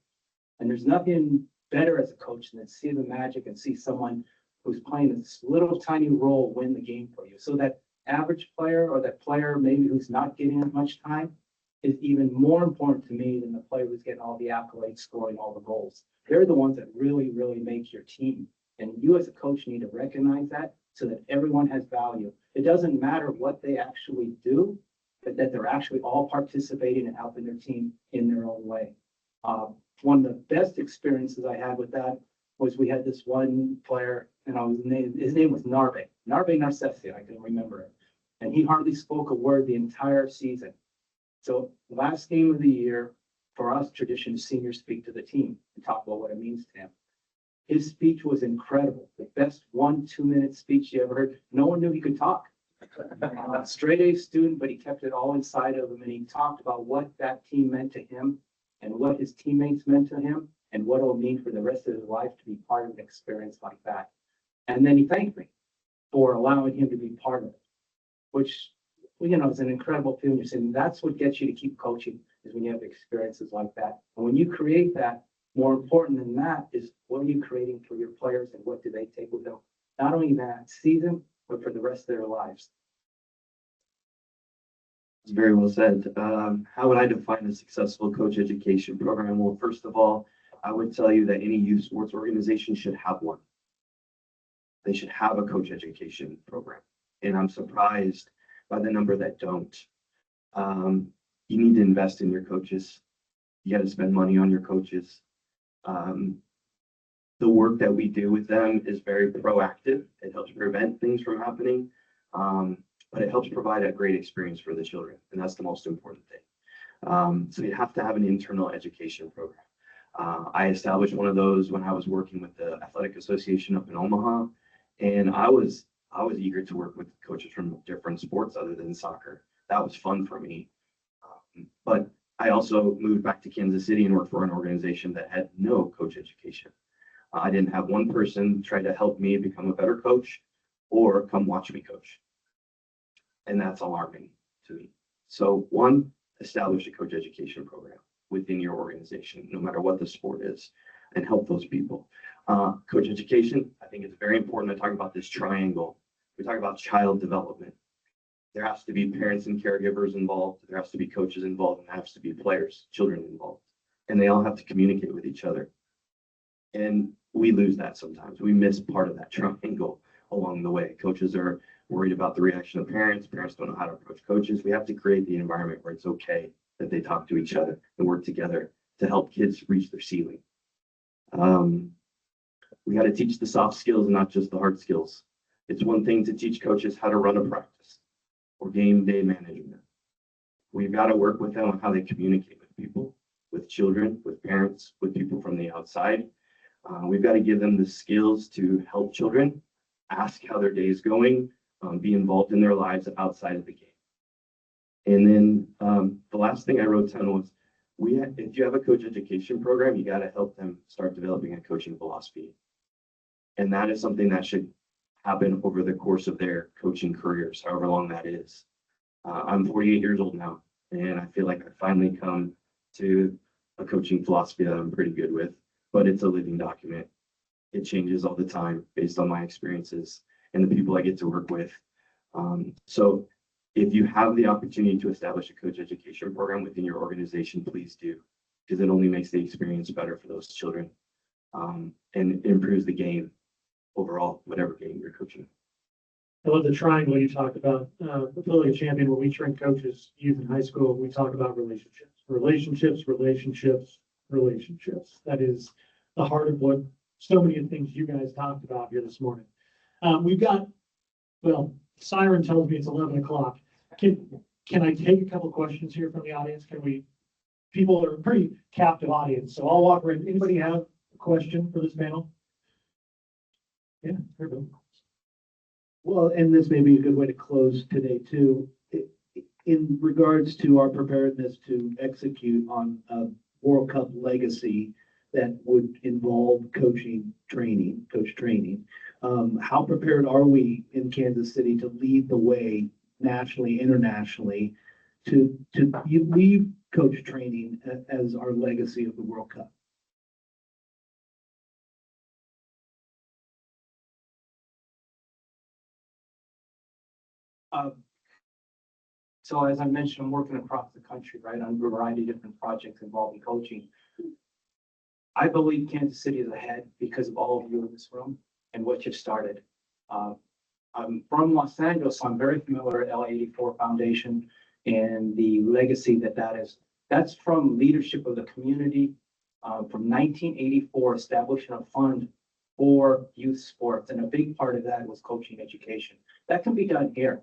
And there's nothing better as a coach than to see the magic and see someone who's playing this little tiny role win the game for you. So that average player or that player maybe who's not getting as much time is even more important to me than the player who's getting all the accolades, scoring all the goals. They're the ones that really, really make your team. And you as a coach need to recognize that so that everyone has value. It doesn't matter what they actually do, but that they're actually all participating and helping their team in their own way. One of the best experiences I had with that was we had this one player, and his name was Narve Narcessi, I can remember it. And he hardly spoke a word the entire season. So last game of the year, for us, tradition is seniors speak to the team and talk about what it means to him. His speech was incredible. The best 1-2 minute speech you ever heard. No one knew he could talk. Straight A student, but he kept it all inside of him. And he talked about what that team meant to him and what his teammates meant to him and what it will mean for the rest of his life to be part of an experience like that. And then he thanked me for allowing him to be part of it, which, you know, is an incredible feeling. You're saying that's what gets you to keep coaching, is when you have experiences like that. And when you create that, more important than that is what are you creating for your players and what do they take with them? Not only that season, but for the rest of their lives. It's very well said. How would I define a successful coach education program? Well, first of all, I would tell you that any youth sports organization should have one. They should have a coach education program. And I'm surprised by the number that don't. You need to invest in your coaches. You got to spend money on your coaches. The work that we do with them is very proactive. It helps prevent things from happening, but it helps provide a great experience for the children, and that's the most important thing. So you have to have an internal education program. I established one of those when I was working with the Athletic Association up in Omaha, and I was eager to work with coaches from different sports other than soccer. That was fun for me. But I also moved back to Kansas City and worked for an organization that had no coach education. I didn't have one person try to help me become a better coach or come watch me coach. And that's alarming to me. So one, establish a coach education program within your organization, no matter what the sport is, and help those people. Coach education, I think it's very important to talk about this triangle. We talk about child development. There has to be parents and caregivers involved. There has to be coaches involved, and there has to be players, children involved. And they all have to communicate with each other. And we lose that sometimes. We miss part of that triangle along the way. Coaches are worried about the reaction of parents. Parents don't know how to approach coaches. We have to create the environment where it's okay that they talk to each other and work together to help kids reach their ceiling. We got to teach the soft skills and not just the hard skills. It's one thing to teach coaches how to run a practice or game day management. We've got to work with them on how they communicate with people, with children, with parents, with people from the outside. We've got to give them the skills to help children, ask how their day is going, be involved in their lives outside of the game. And then the last thing I wrote down was, if you have a coach education program, you got to help them start developing a coaching philosophy. And that is something that should happen over the course of their coaching careers, however long that is. I'm 48 years old now, and I feel like I finally come to a coaching philosophy that I'm pretty good with, but it's a living document. It changes all the time based on my experiences and the people I get to work with. So if you have the opportunity to establish a coach education program within your organization, please do, because it only makes the experience better for those children, and it improves the game overall, whatever game you're coaching. I love the triangle you talked about. Affiliate Champion, when we train coaches, youth and high school, we talk about relationships. That is the heart of what so many of the things you guys talked about here this morning. We've got, well, siren tells me it's 11 o'clock. Can I take a couple questions here from the audience? Can we people are a pretty captive audience, so I'll walk around. Anybody have a question for this panel? Yeah, here we go. Well, and this may be a good way to close today too. In regards to our preparedness to execute on a World Cup legacy that would involve coach training, how prepared are we in Kansas City to lead the way nationally, internationally, to leave coach training as our legacy of the World Cup? So as I mentioned, I'm working across the country, right, on a variety of different projects involving coaching. I believe Kansas City is ahead because of all of you in this room and what you've started. I'm from Los Angeles, so I'm very familiar with L84 Foundation and the legacy that is. That's from leadership of the community, from 1984, establishing a fund for youth sports. And a big part of that was coaching education. That can be done here.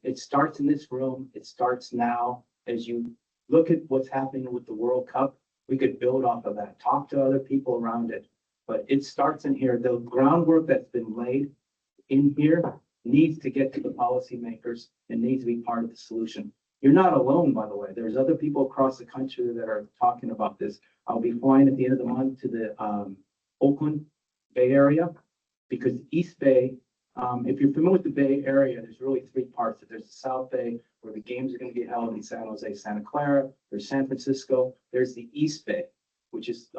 It starts in this room. It starts now. As you look at what's happening with the World Cup, we could build off of that, talk to other people around it. But it starts in here. The groundwork that's been laid in here needs to get to the policymakers and needs to be part of the solution. You're not alone, by the way. There's other people across the country that are talking about this. I'll be flying at the end of the month to the Oakland Bay Area because East Bay, if you're familiar with the Bay Area, there's really three parts. There's the South Bay, where the games are going to be held in San Jose, Santa Clara. There's San Francisco. There's the East Bay, which is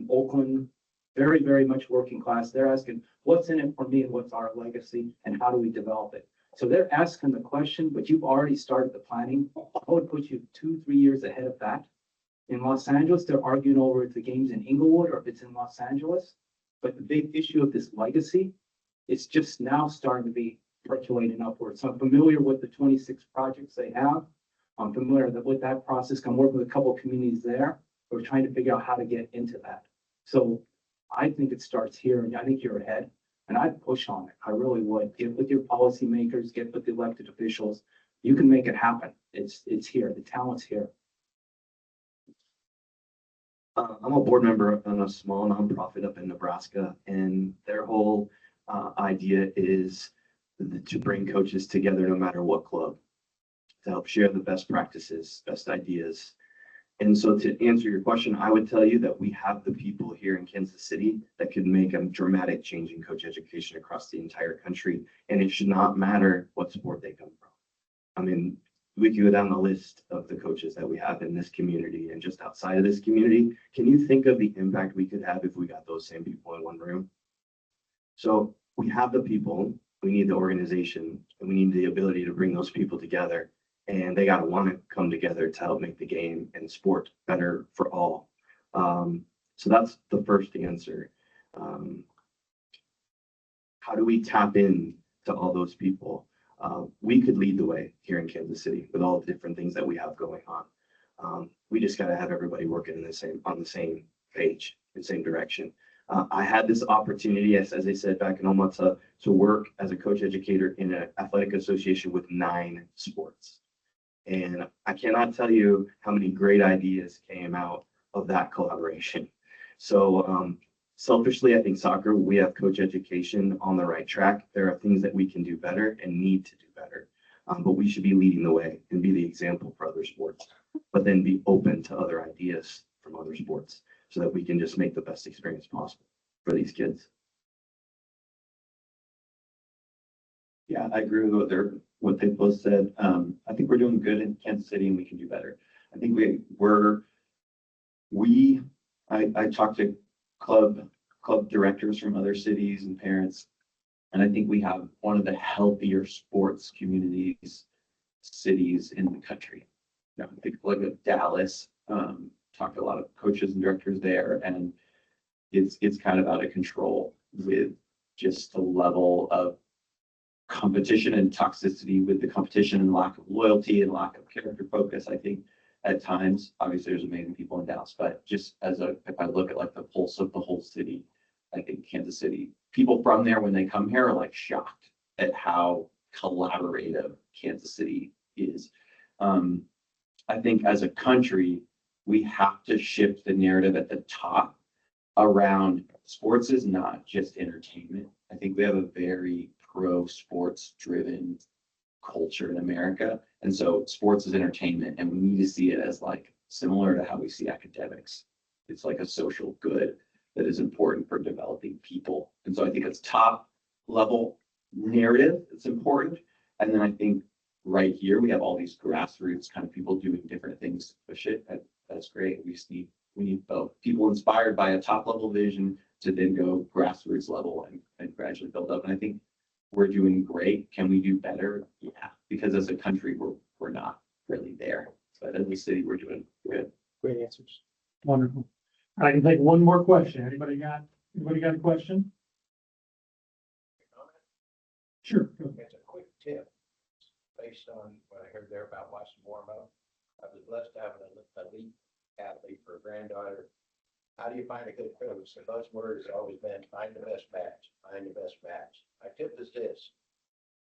Oakland, very, very much working class. They're asking, what's in it for me and what's our legacy and how do we develop it? So they're asking the question, but you've already started the planning. I would put you 2-3 years ahead of that. In Los Angeles, they're arguing over if the game's in Inglewood or if it's in Los Angeles. But the big issue of this legacy, it's just now starting to be percolating upwards. So I'm familiar with the 26 projects they have. I'm familiar with that process. I'm working with a couple of communities there. We're trying to figure out how to get into that. So I think it starts here, and I think you're ahead. And I'd push on it. I really would. Get with your policymakers, get with the elected officials. You can make it happen. It's here. The talent's here. I'm a board member on a small nonprofit up in Nebraska, and their whole idea is to bring coaches together no matter what club, to help share the best practices, best ideas. And so to answer your question, I would tell you that we have the people here in Kansas City that could make a dramatic change in coach education across the entire country. And it should not matter what sport they come from. I mean, we could go down the list of the coaches that we have in this community and just outside of this community. Can you think of the impact we could have if we got those same people in one room? So we have the people, we need the organization, and we need the ability to bring those people together. And they got to want to come together to help make the game and sport better for all. So that's the first answer. How do we tap in to all those people? We could lead the way here in Kansas City with all the different things that we have going on. We just got to have everybody working on the same page, in the same direction. I had this opportunity, as I said, back in Omaha, to work as a coach educator in an athletic association with 9 sports. And I cannot tell you how many great ideas came out of that collaboration. So selfishly, I think soccer, we have coach education on the right track. There are things that we can do better and need to do better. But we should be leading the way and be the example for other sports, but then be open to other ideas from other sports so that we can just make the best experience possible for these kids. Yeah, I agree with what they both said. I think we're doing good in Kansas City and we can do better. I think I talked to club directors from other cities and parents, and I think we have one of the healthier sports communities, cities in the country. I think look at Dallas, talked to a lot of coaches and directors there, and it's kind of out of control with just the level of competition and toxicity with the competition and lack of loyalty and lack of character focus. I think at times, obviously there's amazing people in Dallas, but just if I look at like the pulse of the whole city, I think Kansas City, people from there, when they come here, are like shocked at how collaborative Kansas City is. I think as a country, we have to shift the narrative at the top around sports is not just entertainment. I think we have a very pro sports driven culture in America. And so sports is entertainment, and we need to see it as like similar to how we see academics. It's like a social good that is important for developing people. And so I think it's top level narrative that's important. And then I think right here, we have all these grassroots kind of people doing different things to push it. That's great. We need both people inspired by a top level vision to then go grassroots level and gradually build up. And I think we're doing great. Can we do better? Yeah, because as a country, we're not really there. But as a city, we're doing good. Great answers. Wonderful. I can take one more question. Anybody got a question? Sure. Go ahead. It's a quick tip based on what I heard there about Washington warm-up. I was blessed to have an elite athlete for a granddaughter. How do you find a good coach? The buzzword has always been find the best match, find the best match. My tip is this.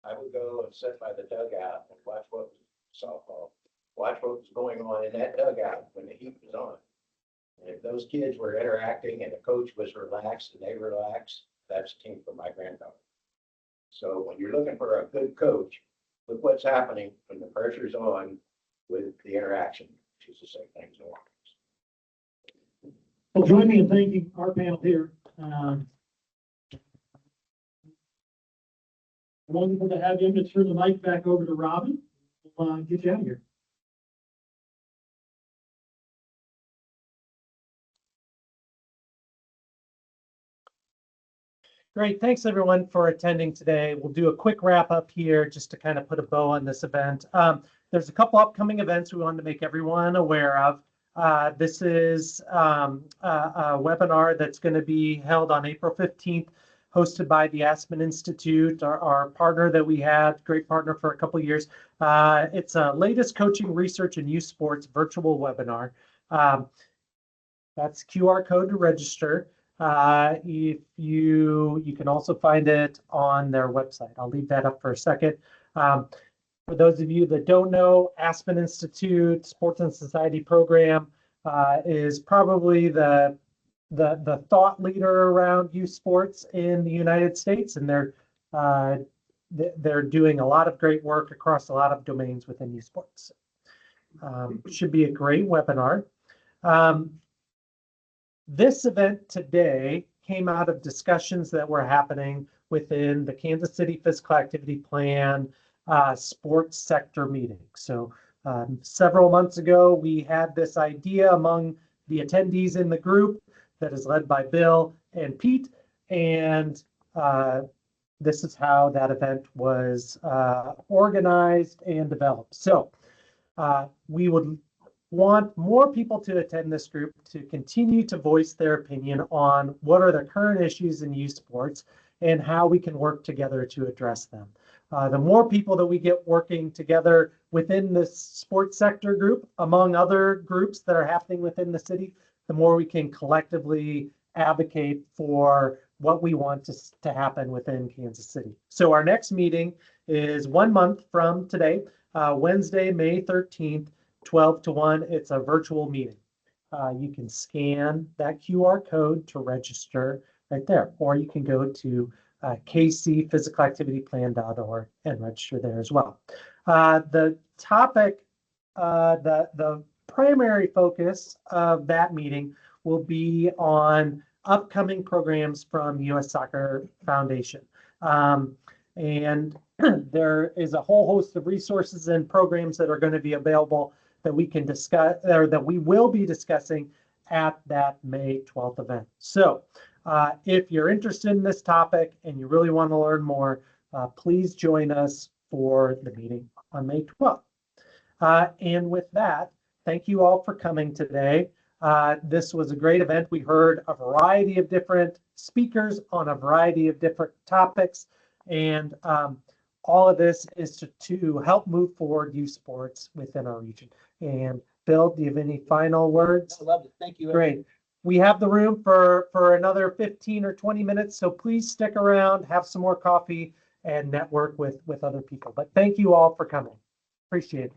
I would go and sit by the dugout and watch what was softball, watch what was going on in that dugout when the heat was on. And if those kids were interacting and the coach was relaxed and they relaxed, that's a team for my granddaughter. So when you're looking for a good coach, look what's happening when the pressure's on with the interaction. She's to say things along. Well, join me in thanking our panel here. Wonderful to have you. I'm going to turn the mic back over to Robin. We'll get you out of here. Great. Thanks, everyone, for attending today. We'll do a quick wrap up here just to kind of put a bow on this event. There's a couple upcoming events we wanted to make everyone aware of. This is a webinar that's going to be held on April 15th, hosted by the Aspen Institute, our partner that we had, great partner for a couple of years. It's a latest coaching research in youth sports virtual webinar. That's QR code to register. If you can also find it on their website. I'll leave that up for a second. For those of you that don't know, Aspen Institute Sports and Society Program is probably the thought leader around youth sports in the United States, and they're doing a lot of great work across a lot of domains within youth sports. Should be a great webinar. This event today came out of discussions that were happening within the Kansas City Physical Activity Plan sports sector meeting. So several months ago, we had this idea among the attendees in the group that is led by Bill and Pete, and this is how that event was organized and developed. So we would want more people to attend this group to continue to voice their opinion on what are the current issues in youth sports and how we can work together to address them. The more people that we get working together within this sports sector group, among other groups that are happening within the city, the more we can collectively advocate for what we want to happen within Kansas City. So our next meeting is 1 month from today, Wednesday, May 13th, 12 to 1. It's a virtual meeting. You can scan that QR code to register right there, or you can go to kcphysicalactivityplan.org and register there as well. The topic, the primary focus of that meeting will be on upcoming programs from U.S. Soccer Foundation. And there is a whole host of resources and programs that are going to be available that we can discuss, or that we will be discussing at that May 12th event. So if you're interested in this topic and you really want to learn more, please join us for the meeting on May 12th. And with that, thank you all for coming today. This was a great event. We heard a variety of different speakers on a variety of different topics, and all of this is to help move forward youth sports within our region. And Bill, do you have any final words? I love it. Thank you. Great. We have the room for another 15 or 20 minutes, so please stick around, have some more coffee, and network with other people. But thank you all for coming. Appreciate it.